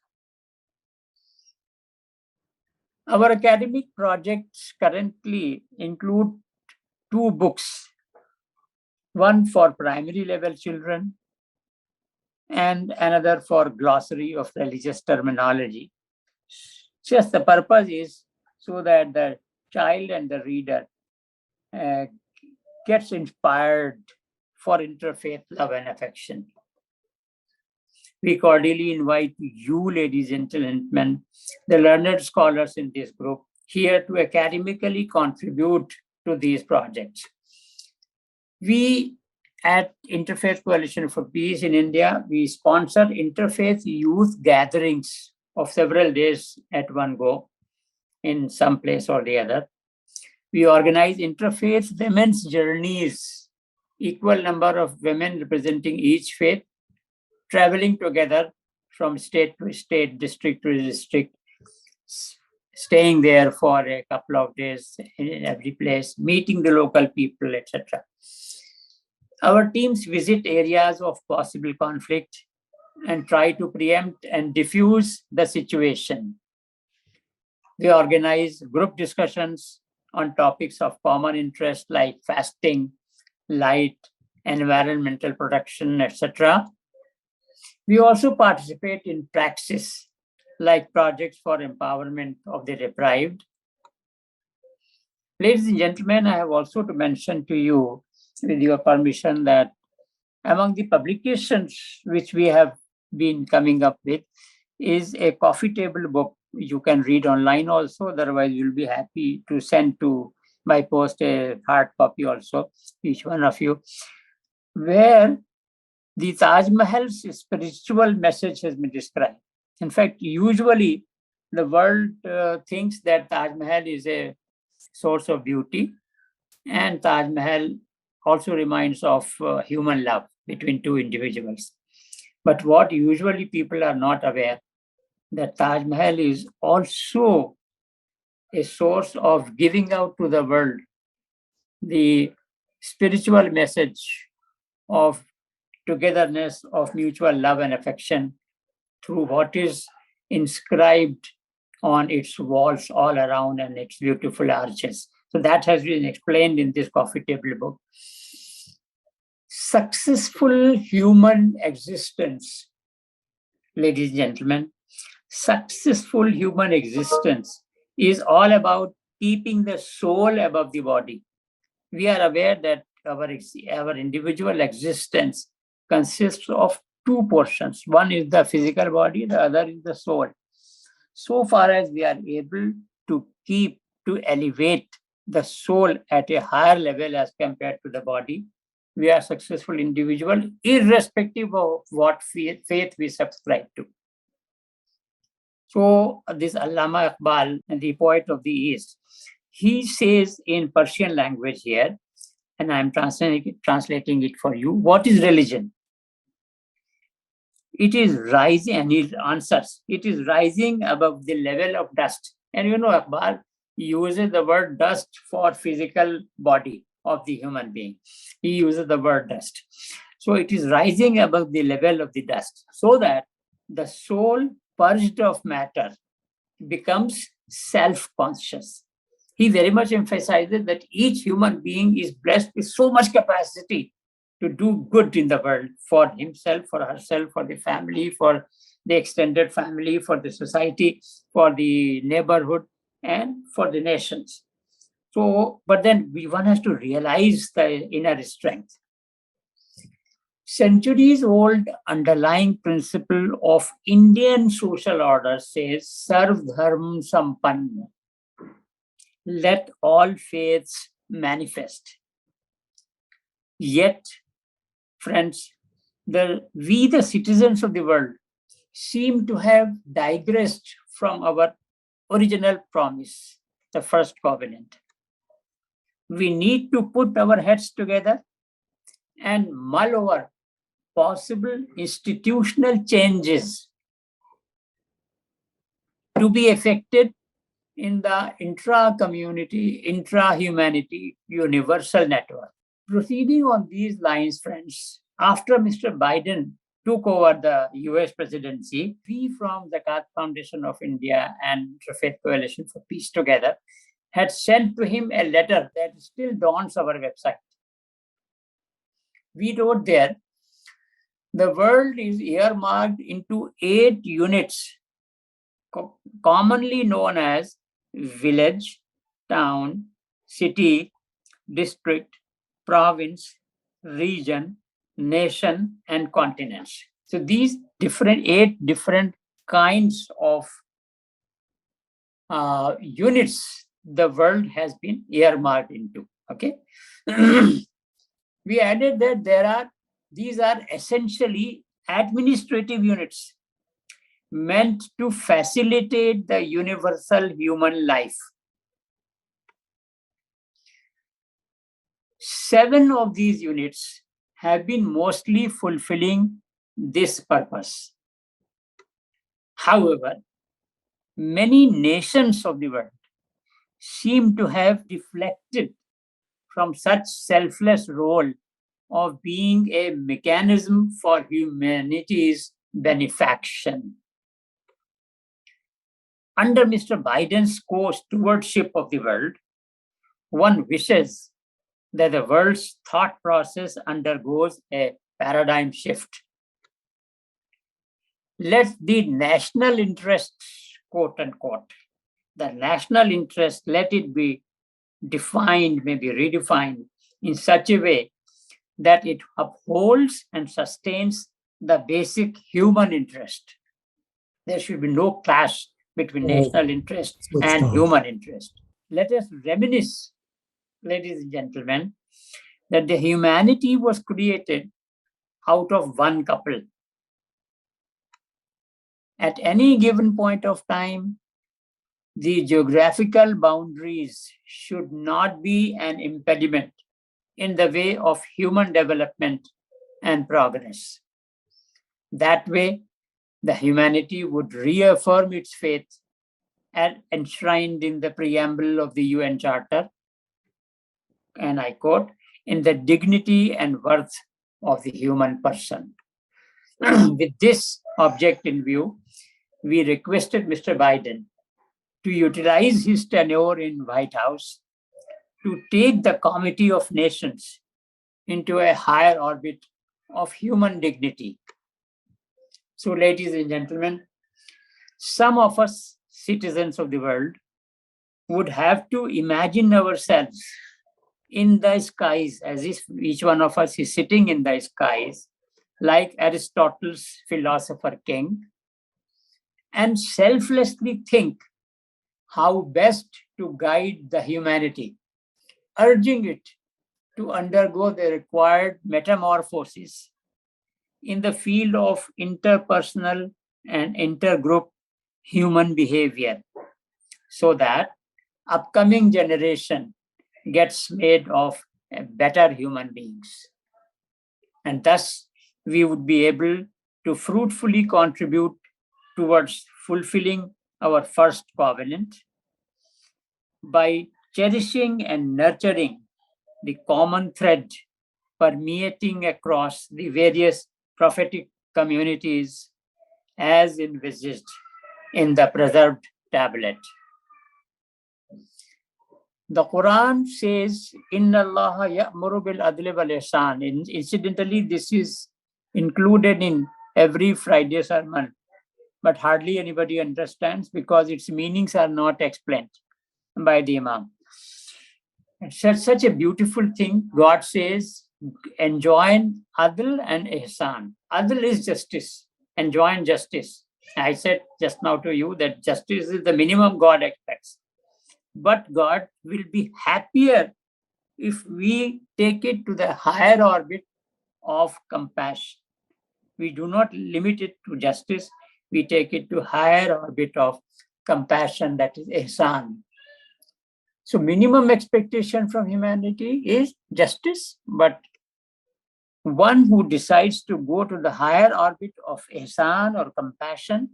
Speaker 1: Our academic projects currently include 2 books, one for primary level children and another for glossary of religious terminology. Just the purpose is so that the child and the reader gets inspired for interfaith love and affection. We cordially invite you, ladies and gentlemen, the learned scholars in this group, here to academically contribute to these projects. We at Interfaith Coalition for Peace in India, we sponsor interfaith youth gatherings of several days at one go in some place or the other. We organize interfaith women's journeys, equal number of women representing each faith, traveling together from state to state, district to district, staying there for a couple of days in every place, meeting the local people, etc. Our teams visit areas of possible conflict and try to preempt and diffuse the situation. We organize group discussions on topics of common interest like fasting, light, environmental protection, etc. We also participate in praxis like projects for empowerment of the deprived. Ladies and gentlemen, I have also to mention to you, with your permission, that among the publications which we have been coming up with is a coffee table book. You can read online also, otherwise you'll be happy to send to by post a hard copy also, each one of you, where the Taj Mahal's spiritual message has been described. In fact, usually the world thinks that Taj Mahal is a source of beauty, and Taj Mahal also reminds of human love between two individuals. But what usually people are not aware, that Taj Mahal is also a source of giving out to the world the spiritual message of togetherness, of mutual love and affection through what is inscribed on its walls all around and its beautiful arches. So that has been explained in this coffee table book. Successful human existence, ladies and gentlemen, successful human existence is all about keeping the soul above the body. We are aware that our individual existence consists of two portions. One is the physical body, the other is the soul. So far as we are able to elevate the soul at a higher level as compared to the body, we are successful individual, irrespective of what faith we subscribe to. So this Allama Iqbal, the poet of the East, he says in Persian language here, and I'm translating it for you, what is religion? It is rising, and he answers, it is rising above the level of dust. And you know, Iqbal uses the word dust for physical body of the human being. He uses the word dust. So it is rising above the level of the dust, so that the soul purged of matter becomes self-conscious. He very much emphasizes that each human being is blessed with so much capacity to do good in the world for himself, for herself, for the family, for the extended family, for the society, for the neighborhood, and for the nations. So, but then one has to realize the inner strength. Centuries-old underlying principle of Indian social order says, Sarv Dharm Sampanna. Let all faiths manifest. Yet, friends, we the citizens of the world seem to have digressed from our original promise, the first covenant. We need to put our heads together and mull over possible institutional changes to be effected in the intra-community, intra-humanity universal network. Proceeding on these lines, friends, after Mr. Biden took over the US presidency, we from the Zakat Foundation of India and Interfaith Coalition for Peace together had sent to him a letter that still dawns our website. We wrote there, the world is earmarked into 8 units, commonly known as village, town, city, district, province, region, nation, and continents. So these 8 different kinds of units the world has been earmarked into. Okay. We added that these are essentially administrative units meant to facilitate the universal human life. 7 of these units have been mostly fulfilling this purpose. However, many nations of the world seem to have deflected from such selfless role of being a mechanism for humanity's benefaction. Under Mr. Biden's co-stewardship of the world, one wishes that the world's thought process undergoes a paradigm shift. Let the national interest, quote unquote, the national interest, let it be defined, maybe redefined in such a way that it upholds and sustains the basic human interest. There should be no clash between national interest and human interest. Let us reminisce, ladies and gentlemen, that the humanity was created out of one couple. At any given point of time, the geographical boundaries should not be an impediment in the way of human development and progress. That way, the humanity would reaffirm its faith and enshrined in the preamble of the UN Charter, and I quote, in the dignity and worth of the human person. With this object in view, we requested Mr. Biden to utilize his tenure in White House to take the Committee of Nations into a higher orbit of human dignity. So, ladies and gentlemen, some of us citizens of the world would have to imagine ourselves in the skies as if each one of us is sitting in the skies, like Aristotle's philosopher king, and selflessly think how best to guide the humanity, urging it to undergo the required metamorphosis in the field of interpersonal and intergroup human behavior, so that upcoming generation gets made of better human beings. And thus, we would be able to fruitfully contribute towards fulfilling our first covenant by cherishing and nurturing the common thread permeating across the various prophetic communities as envisaged in the preserved tablet. The Quran says, Inna Allah ya'muru bil adli wal ihsan. Incidentally, this is included in every Friday sermon, but hardly anybody understands because its meanings are not explained by the Imam. It's such a beautiful thing. God says, enjoin adl and ihsan. Adl is justice, enjoin justice. I said just now to you that justice is the minimum God expects. But God will be happier if we take it to the higher orbit of compassion. We do not limit it to justice. We take it to higher orbit of compassion, that is ihsan. So minimum expectation from humanity is justice, but one who decides to go to the higher orbit of ihsan or compassion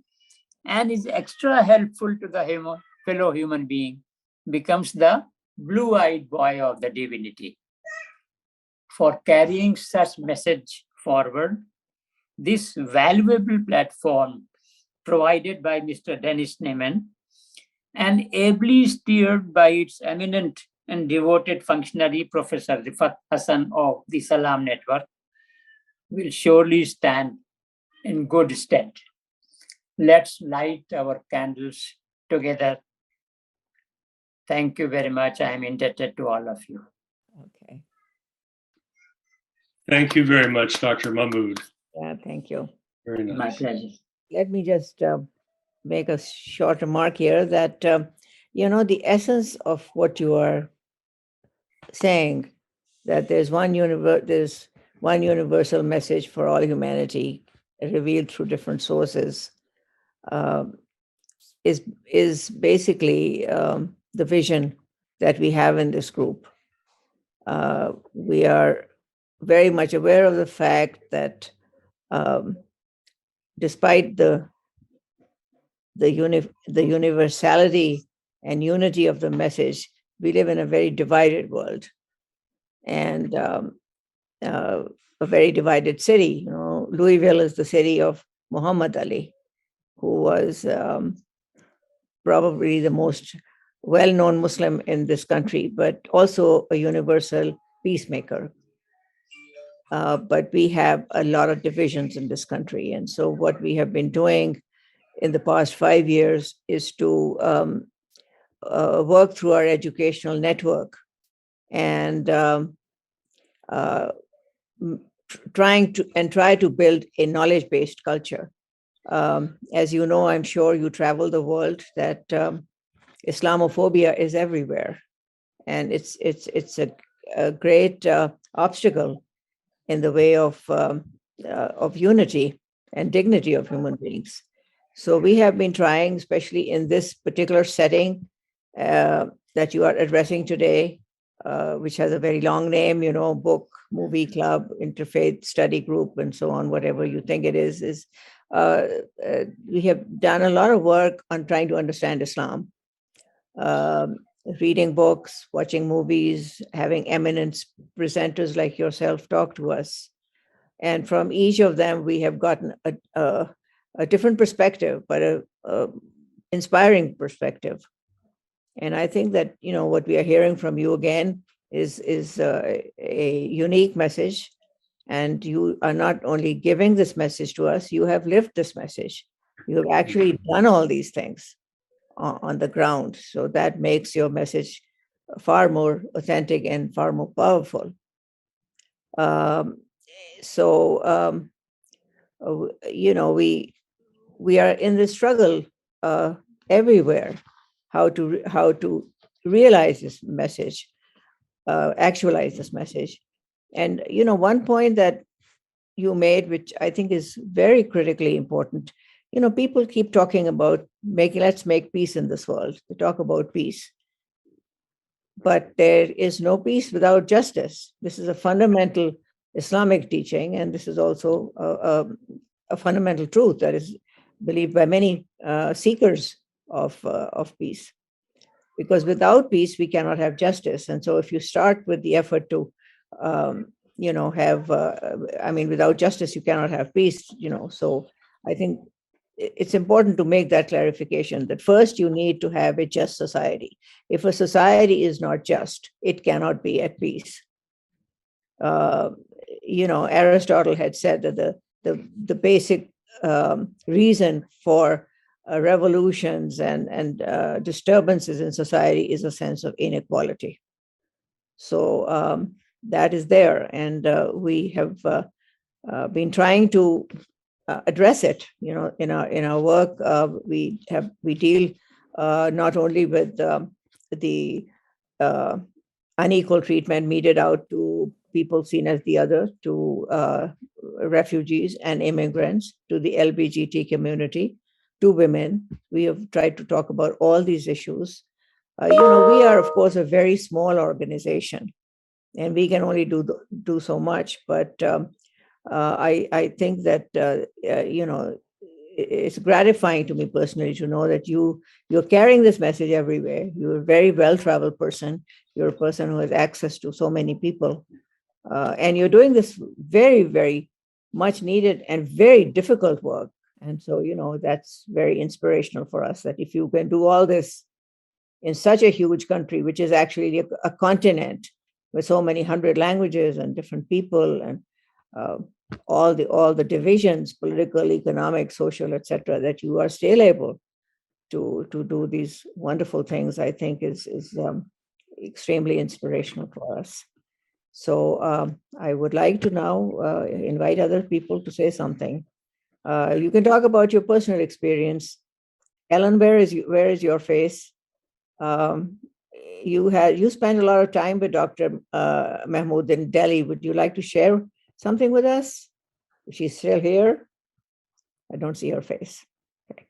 Speaker 1: and is extra helpful to the fellow human being becomes the blue-eyed boy of the divinity. For carrying such message forward, this valuable platform provided by Mr. Dennis Neyman and ably steered by its eminent and devoted functionary, Professor Rifat Hassan of the Salam Network, will surely stand in good stead. Let's light our candles together. Thank you very much. I am indebted to all of you.
Speaker 2: Okay.
Speaker 3: Thank you very much, Dr. Mahmood.
Speaker 2: Yeah, thank you.
Speaker 3: Very nice.
Speaker 1: My pleasure.
Speaker 2: Let me just make a short remark here that the essence of what you are saying, that there's one universal message for all humanity revealed through different sources, uh, is basically the vision that we have in this group. We are very much aware of the fact that um, despite the universality and unity of the message, we live in a very divided world, and a very divided city. Louisville is the city of Muhammad Ali, who was probably the most well-known Muslim in this country, but also a universal peacemaker. But we have a lot of divisions in this country. And so what we have been doing in the past 5 years is to work through our educational network and try to build a knowledge-based culture. As you know, I'm sure you travel the world, that Islamophobia is everywhere, and it's a great obstacle in the way of unity and dignity of human beings. So we have been trying, especially in this particular setting that you are addressing today, which has a very long name, book, movie club, interfaith study group, and so on, whatever you think it is we have done a lot of work on trying to understand Islam, reading books, watching movies, having eminent presenters like yourself talk to us. And from each of them, we have gotten a different perspective, but a inspiring perspective. And I think that, what we are hearing from you again is a unique message. And you are not only giving this message to us, you have lived this message. You have actually done all these things on the ground. So that makes your message far more authentic and far more powerful. We are in this struggle everywhere, how to realize this message, actualize this message. And one point that you made, which I think is very critically important, people keep talking about let's make peace in this world. They talk about peace, but there is no peace without justice. This is a fundamental Islamic teaching, and this is also a fundamental truth that is believed by many seekers of peace. Because without peace, we cannot have justice. And so if you start with the effort to, without justice, you cannot have peace, So I think it's important to make that clarification, that first you need to have a just society. If a society is not just, it cannot be at peace. Aristotle had said that the basic reason for revolutions and disturbances in society is a sense of inequality. So that is there, and we have been trying to address it. In our work, we deal not only with the unequal treatment meted out to people seen as the other, to refugees and immigrants, to the LGBT community, to women. We have tried to talk about all these issues. We are, of course, a very small organization, and we can only do so much. But I think that it's gratifying to me personally to know that you're carrying this message everywhere. You're a very well-traveled person. You're a person who has access to so many people, and you're doing this very, very much needed and very difficult work. And so, that's very inspirational for us, that if you can do all this in such a huge country, which is actually a continent with so many 100 languages and different people, and all the divisions, political, economic, social, etc., that you are still able to do these wonderful things, I think is extremely inspirational for us. So I would like to now invite other people to say something. You can talk about your personal experience. Ellen, where is your face? Um, you spent a lot of time with Dr. Mahmood in Delhi. Would you like to share something with us? She's still here. I don't see her face. Okay.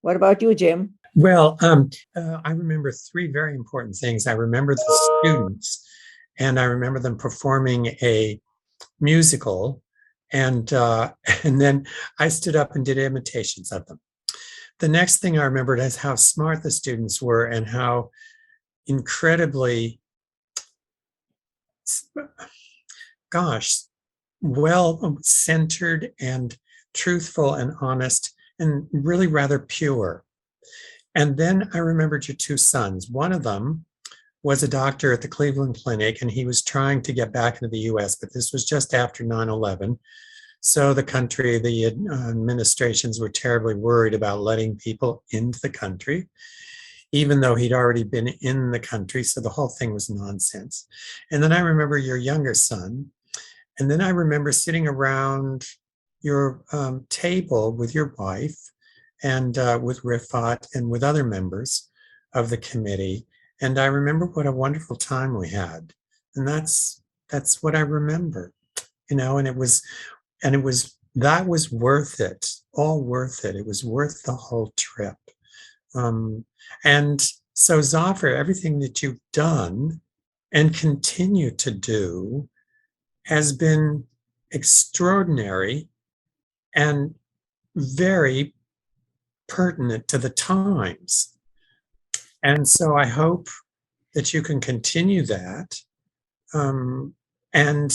Speaker 2: What about you, Jim?
Speaker 4: Well, I remember three very important things. I remember the students, and I remember them performing a musical, and and then I stood up and did imitations of them. The next thing I remembered is how smart the students were and how incredibly, gosh, well centered and truthful and honest and really rather pure. And then I remembered your two sons. One of them was a doctor at the Cleveland Clinic, and he was trying to get back into the US, but this was just after 9/11. So the country, the administrations were terribly worried about letting people into the country, even though he'd already been in the country. So the whole thing was nonsense. And then I remember your younger son. And then I remember sitting around your table with your wife and with Rifat and with other members of the committee. And I remember what a wonderful time we had. And that's what I remember, and it was that was worth it, all worth it. It was worth the whole trip. And so Zafar, everything that you've done and continue to do has been extraordinary and very pertinent to the times. And so I hope that you can continue that, and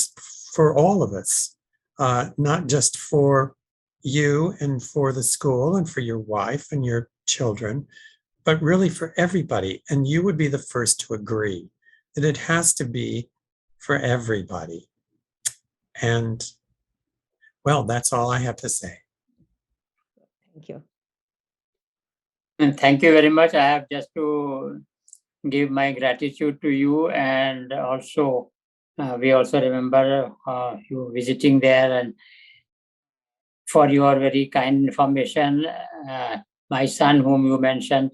Speaker 4: for all of us, not just for you and for the school and for your wife and your children, but really for everybody. And you would be the first to agree that it has to be for everybody. And well, that's all I have to say.
Speaker 2: Thank you.
Speaker 1: And thank you very much. I have just to give my gratitude to you, and also we also remember you visiting there, and for your very kind information. My son, whom you mentioned,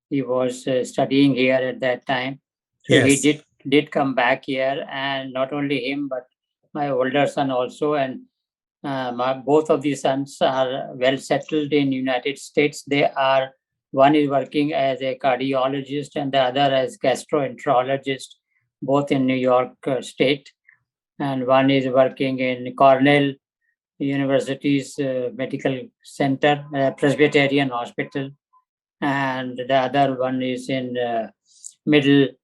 Speaker 1: he was studying here at that time. So
Speaker 4: Yes.
Speaker 1: he did come back here, and not only him, but my older son also. And both of these sons are well settled in United States. One is working as a cardiologist and the other as gastroenterologist, both in New York State. And one is working in Cornell University's Medical Center, Presbyterian Hospital. And the other one is in Middletown.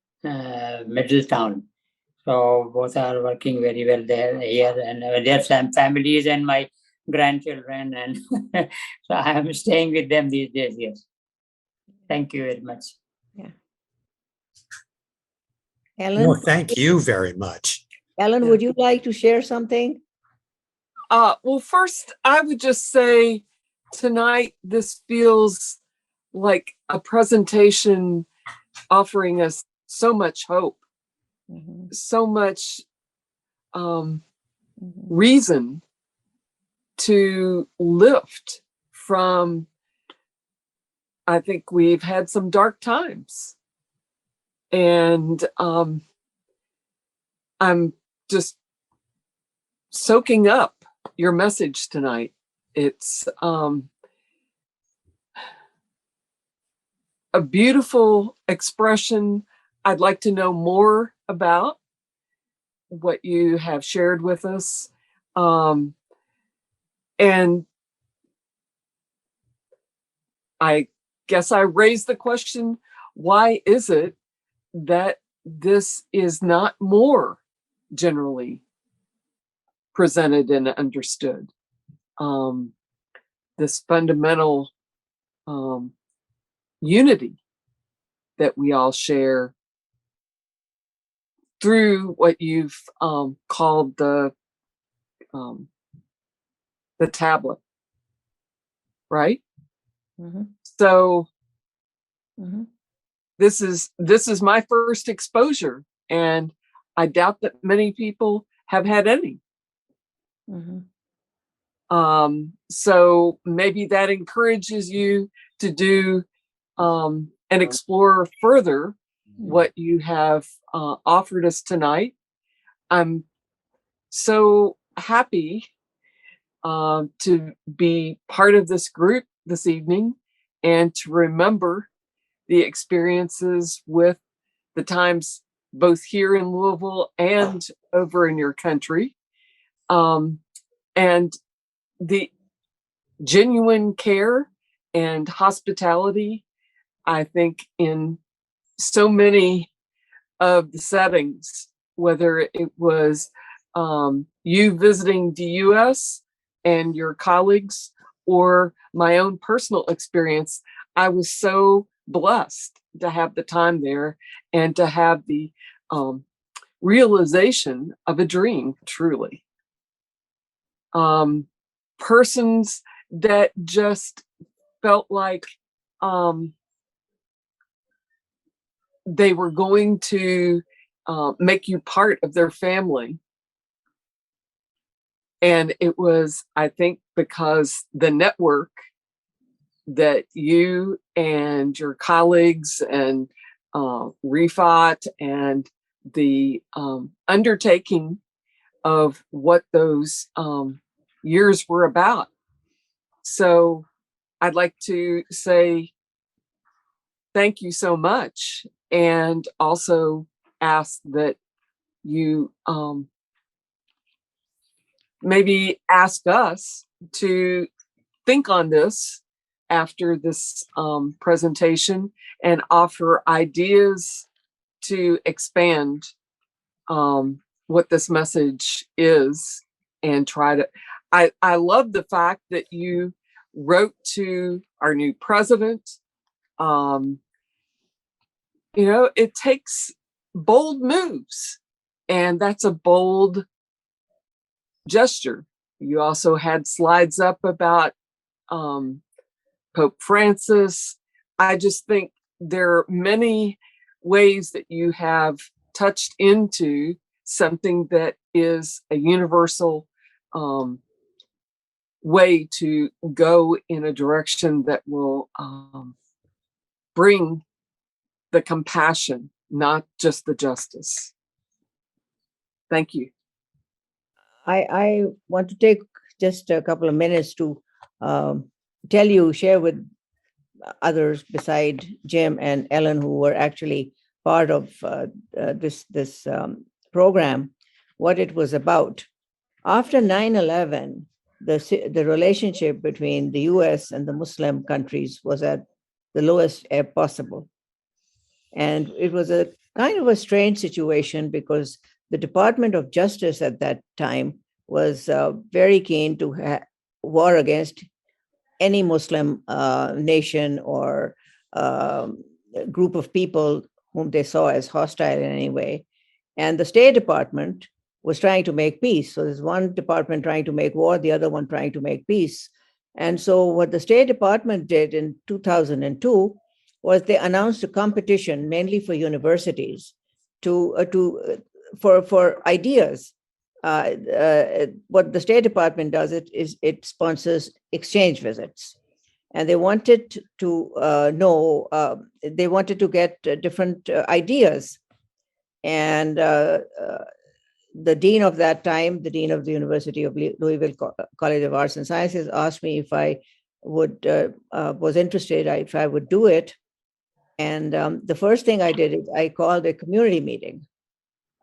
Speaker 1: So both are working very well here, and their families and my grandchildren, and so I am staying with them these days. Yes, thank you very much.
Speaker 2: Yeah. Ellen,
Speaker 4: Well, thank you very much.
Speaker 2: Ellen, would you like to share something?
Speaker 5: Well, first, I would just say tonight, this feels like a presentation offering us so much hope, so much reason to lift from. I think we've had some dark times, and I'm just soaking up your message tonight. It's a beautiful expression. I'd like to know more about what you have shared with us. And I guess I raised the question, why is it that this is not more generally presented and understood? This fundamental unity that we all share through what you've called the tablet, right? So this is my first exposure, and I doubt that many people have had any. So maybe that encourages you to do and explore further what you have offered us tonight. I'm so happy to be part of this group this evening and to remember the experiences with the times both here in Louisville and over in your country. And the genuine care and hospitality, I think, in so many of the settings, whether it was you visiting the US and your colleagues or my own personal experience, I was so blessed to have the time there and to have the realization of a dream, truly. Persons that just felt like they were going to make you part of their family. And it was, I think, because the network that you and your colleagues and Rifat and the undertaking of what those years were about. So I'd like to say thank you so much, and also ask that you maybe ask us to think on this after this presentation and offer ideas to expand what this message is, and try to, I love the fact that you wrote to our new president. You know, it takes bold moves, and that's a bold gesture. You also had slides up about Pope Francis. I just think there are many ways that you have touched into something that is a universal way to go in a direction that will bring the compassion, not just the justice. Thank you.
Speaker 2: I want to take just a couple of minutes to share with others beside Jim and Ellen, who were actually part of this program, what it was about. After 9/11, the relationship between the US and the Muslim countries was at the lowest ebb possible. And it was a kind of a strange situation because the Department of Justice at that time was very keen to war against any Muslim nation or group of people whom they saw as hostile in any way. And the State Department was trying to make peace. So there's one department trying to make war, the other one trying to make peace. And so what the State Department did in 2002 was they announced a competition mainly for universities for ideas. What the State Department does is it sponsors exchange visits, and they wanted to they wanted to get different ideas. And the dean of that time, the dean of the University of Louisville College of Arts and Sciences, asked me if I was interested, if I would do it. And the first thing I did is I called a community meeting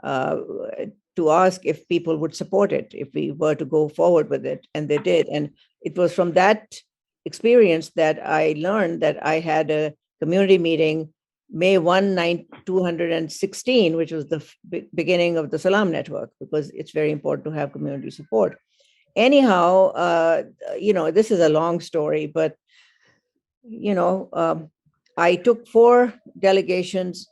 Speaker 2: to ask if people would support it, if we were to go forward with it, and they did. And it was from that experience that I learned that I had a community meeting May 1, 216, which was the beginning of the Salam Network, because it's very important to have community support. Anyhow, this is a long story, but, I took 4 delegations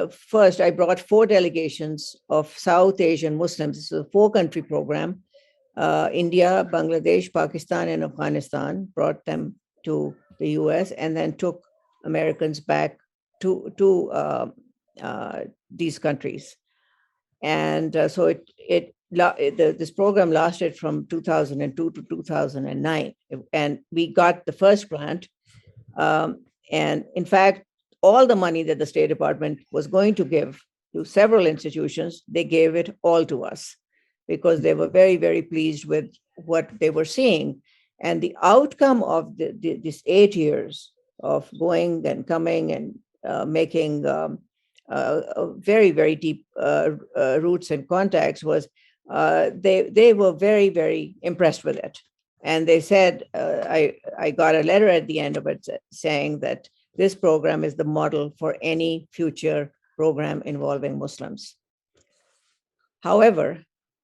Speaker 2: first, I brought 4 delegations of South Asian Muslims. This is a 4-country program. India, Bangladesh, Pakistan, and Afghanistan, brought them to the US, and then took Americans back to these countries. And so this program lasted from 2002 to 2009. And we got the first grant. And in fact, all the money that the State Department was going to give to several institutions, they gave it all to us because they were very, very pleased with what they were seeing. And the outcome of these 8 years of going and coming and making very, very deep roots and contacts was they were very, very impressed with it. And they said, I got a letter at the end of it saying that this program is the model for any future program involving Muslims. However,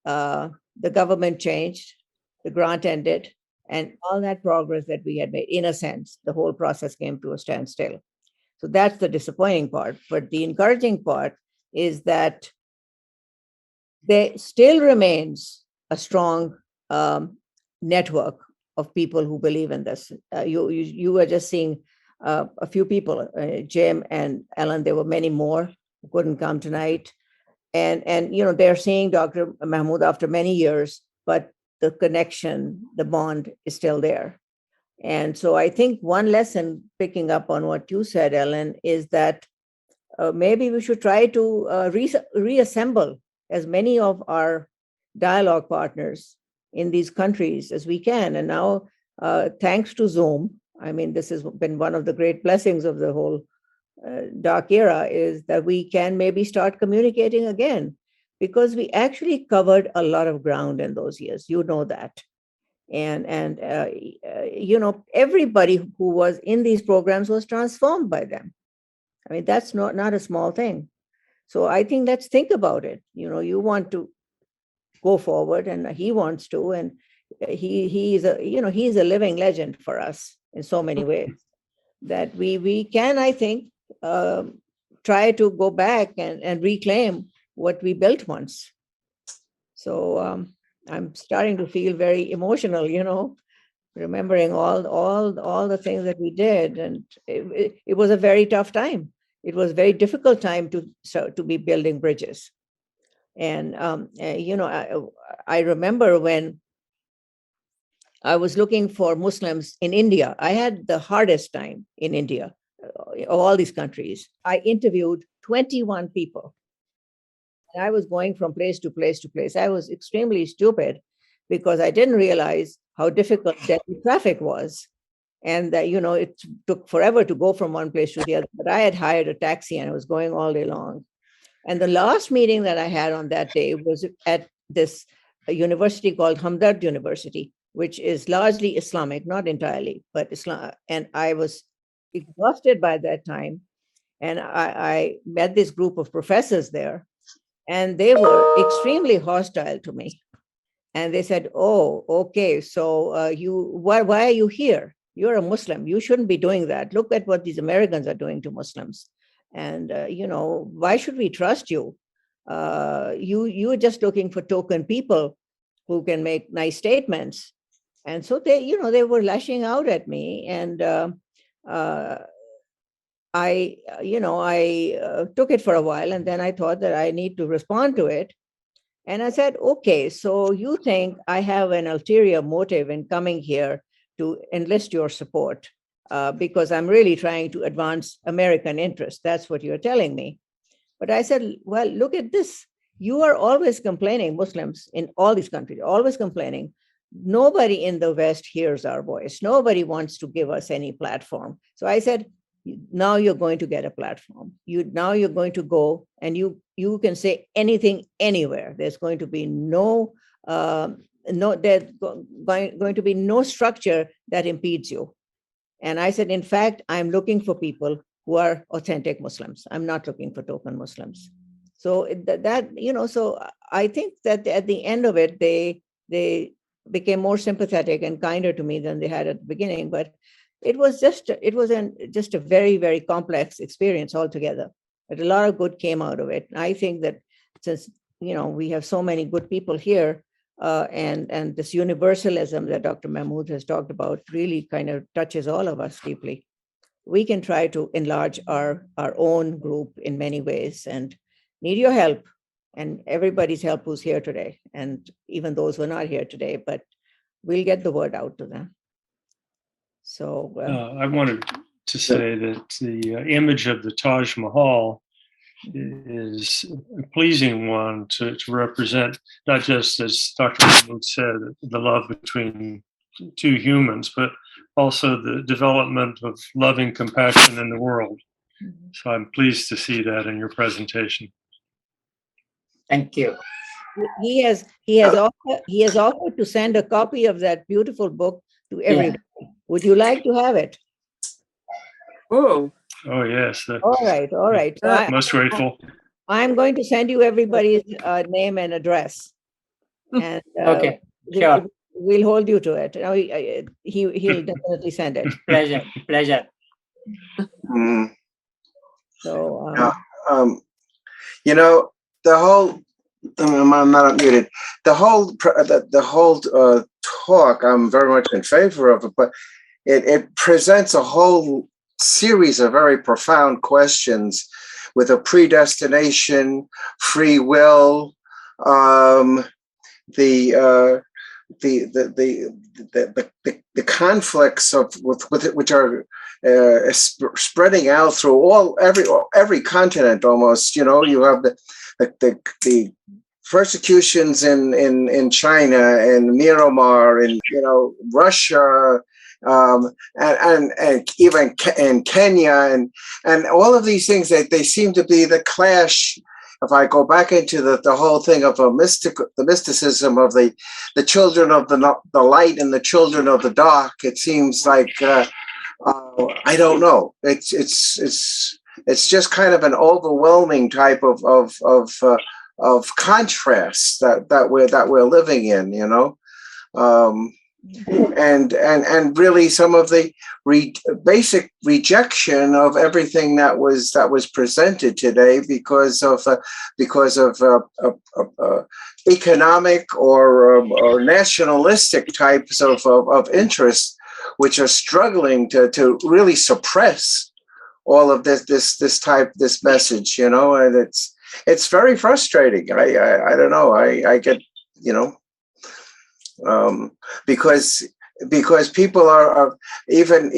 Speaker 2: the government changed, the grant ended, and all that progress that we had made, in a sense, the whole process came to a standstill. So that's the disappointing part. But the encouraging part is that there still remains a strong network of people who believe in this. You were just seeing a few people, Jim and Ellen. There were many more who couldn't come tonight, and they're seeing Dr. Mahmood after many years, but the connection, the bond is still there. And so I think one lesson, picking up on what you said, Ellen, is that maybe we should try to reassemble as many of our dialogue partners in these countries as we can. And now, thanks to Zoom, I mean, this has been one of the great blessings of the whole dark era, is that we can maybe start communicating again, because we actually covered a lot of ground in those years. You know that. And everybody who was in these programs was transformed by them. I mean, that's not a small thing. So I think let's think about it. You want to go forward, and he wants to, and he's a living legend for us in so many ways that we can, I think, try to go back and reclaim what we built once. So I'm starting to feel very emotional, remembering all the things that we did, and it was a very tough time. It was a very difficult time to be building bridges. And I remember when I was looking for Muslims in India. I had the hardest time in India, of all these countries. I interviewed 21 people. And I was going from place to place to place. I was extremely stupid because I didn't realize how difficult Delhi traffic was. And that, it took forever to go from one place to the other. But I had hired a taxi and I was going all day long. And the last meeting that I had on that day was at this university called Hamdard University, which is largely Islamic, not entirely, but Islam. And I was exhausted by that time. And I met this group of professors there, and they were extremely hostile to me. And they said, "Oh, okay, so why are you here? You're a Muslim. You shouldn't be doing that. Look at what these Americans are doing to Muslims. And, why should we trust you? You're just looking for token people who can make nice statements." And so they were lashing out at me. And I took it for a while, and then I thought that I need to respond to it. And I said, okay, so you think I have an ulterior motive in coming here to enlist your support because I'm really trying to advance American interests. That's what you're telling me. But I said, well, look at this. You are always complaining, Muslims in all these countries, always complaining. Nobody in the West hears our voice. Nobody wants to give us any platform. So I said, now you're going to get a platform. Now you're going to go and you can say anything anywhere. There's going to be there's going to be no structure that impedes you. And I said, in fact, I'm looking for people who are authentic Muslims. I'm not looking for token Muslims. So so I think that at the end of it, they became more sympathetic and kinder to me than they had at the beginning. But it was just a very, very complex experience altogether. But a lot of good came out of it. And I think that since we have so many good people here, and this universalism that Dr. Mahmood has talked about really kind of touches all of us deeply. We can try to enlarge our own group in many ways, and need your help and everybody's help who's here today, and even those who are not here today, but we'll get the word out to them. So
Speaker 3: I wanted to say that the image of the Taj Mahal is a pleasing one to represent not just, as Dr. Mahmood said, the love between two humans, but also the development of loving compassion in the world. So I'm pleased to see that in your presentation.
Speaker 1: Thank you.
Speaker 2: He has offered to send a copy of that beautiful book to everybody. Would you like to have it?
Speaker 5: Oh,
Speaker 3: Oh, yes.
Speaker 2: All right. So
Speaker 3: Most grateful.
Speaker 2: I'm going to send you everybody's name and address, and
Speaker 1: Okay, sure.
Speaker 2: we'll hold you to it. No, he'll definitely send it.
Speaker 1: Pleasure.
Speaker 6: Mm.
Speaker 2: So
Speaker 6: You know, the whole. I'm not unmuted. The whole talk, I'm very much in favor of it, but it presents a whole series of very profound questions with a predestination, free will, the conflicts which are spreading out through every continent almost. You know, you have the persecutions in China and Myanmar and Russia, and even in Kenya and all of these things that they seem to be the clash. If I go back into the whole thing of the mysticism of the children of the light and the children of the dark, it seems like I don't know. It's just kind of an overwhelming type of contrast that we're living in, you know. And really some of the basic rejection of everything that was presented today because of economic or nationalistic types of interests, which are struggling to really suppress all of this message, you know. And it's very frustrating. I don't know. I get, you know. Because people are even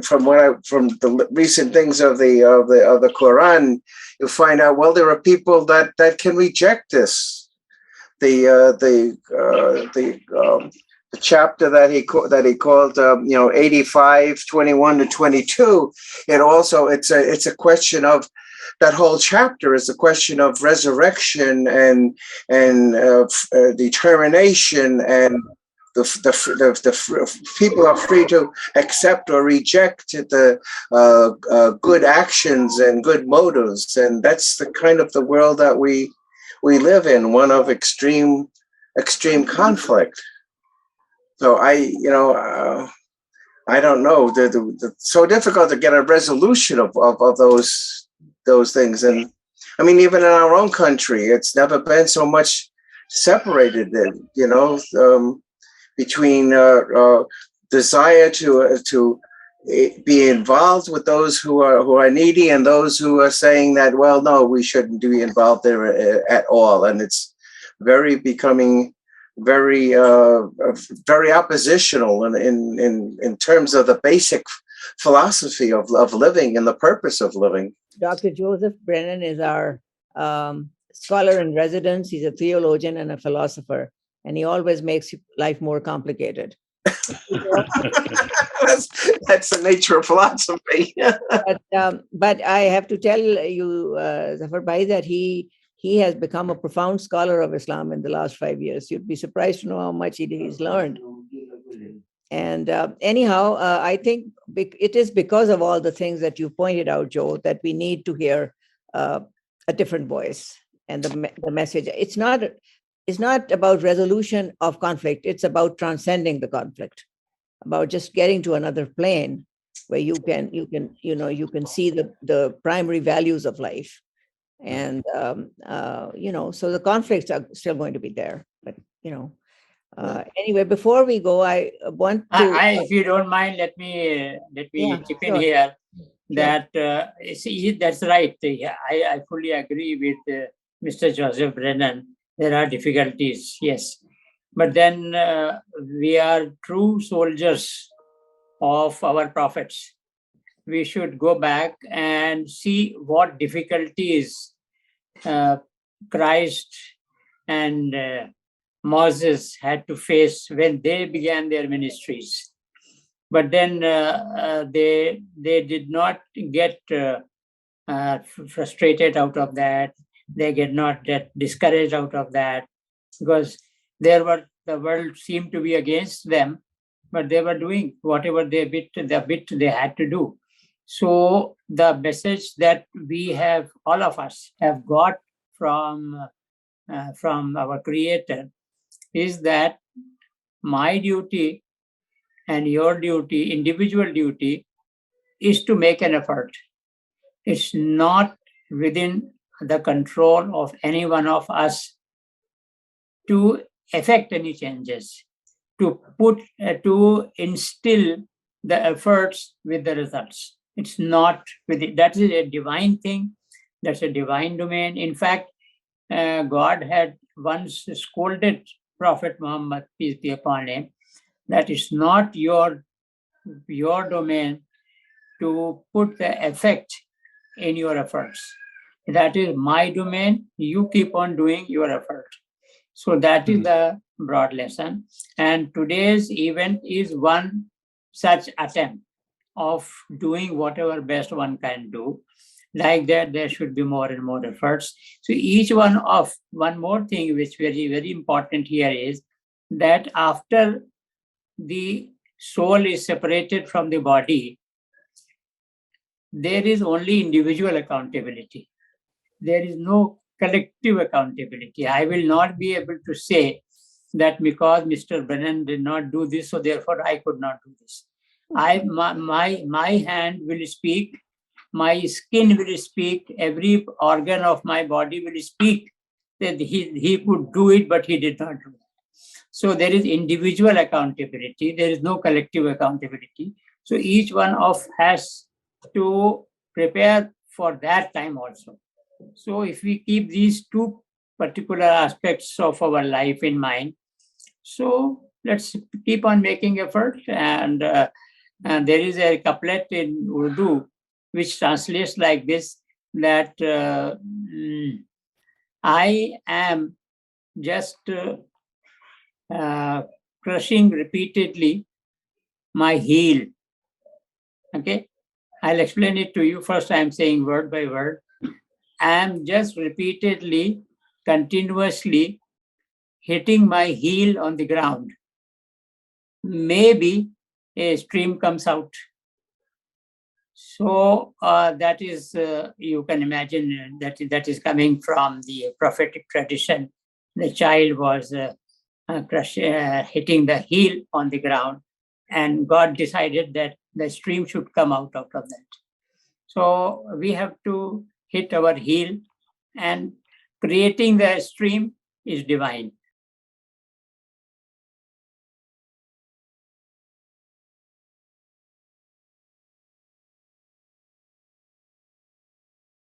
Speaker 6: from the recent things of the Quran, you find out, well, there are people that can reject this. The chapter that he called 85, 21 to 22. It's a question of. That whole chapter is a question of resurrection and determination, and the people are free to accept or reject the good actions and good motives, and that's the kind of the world that we live in, one of extreme conflict. So I don't know. It's so difficult to get a resolution of those things. And I mean, even in our own country, it's never been so much separated, you know, between desire to be involved with those who are needy and those who are saying that, well, no, we shouldn't be involved there at all. And it's becoming very oppositional in terms of the basic philosophy of living and the purpose of living.
Speaker 2: Dr. Joseph Brennan is our scholar in residence. He's a theologian and a philosopher, and he always makes life more complicated.
Speaker 6: That's the nature of philosophy.
Speaker 2: But I have to tell you, Zafar Bhai, that he has become a profound scholar of Islam in the last 5 years. You'd be surprised to know how much he's learned. And anyhow, I think it is because of all the things that you pointed out, Joe, that we need to hear a different voice and the message. It's not about resolution of conflict. It's about transcending the conflict, about just getting to another plane where you can see the primary values of life. And so the conflicts are still going to be there, but anyway, before we go, I want to.
Speaker 1: If you don't mind, let me chip in here. That that's right. I fully agree with Mr. Joseph Brennan. There are difficulties, yes, but then we are true soldiers of our prophets. we should go back and see what difficulties Christ and Moses had to face when they began their ministries. But then they did not get frustrated out of that. They get not get discouraged out of that, because the world seemed to be against them, but they were doing whatever the bit they had to do. So the message that we have, all of us have got from our Creator, is that my duty and your duty, individual duty, is to make an effort. It's not within the control of any one of us to effect any changes, to instill the efforts with the results. It's not with it. That is a divine thing. That's a divine domain. In fact, God had once scolded Prophet Muhammad, peace be upon him, that it's not your domain to put the effect in your efforts. That is my domain. You keep on doing your effort. So that is the broad lesson. And today's event is one such attempt of doing whatever best one can do. Like that, there should be more and more efforts. So one more thing which very, very important here is that after the soul is separated from the body, there is only individual accountability. There is no collective accountability. I will not be able to say that because Mr. Brennan did not do this, so therefore I could not do this. My hand will speak, my skin will speak, every organ of my body will speak that he could do it, but he did not do it. So there is individual accountability. There is no collective accountability. So each one of has to prepare for that time also. So if we keep these two particular aspects of our life in mind, so let's keep on making effort. And there is a couplet in Urdu which translates like this, that I am just crushing repeatedly my heel. Okay, I'll explain it to you. First, I'm saying word by word. I am just repeatedly, continuously hitting my heel on the ground. Maybe a stream comes out. So that is, you can imagine that is coming from the prophetic tradition. The child was hitting the heel on the ground, and God decided that the stream should come out of that. So we have to hit our heel, and creating the stream is divine.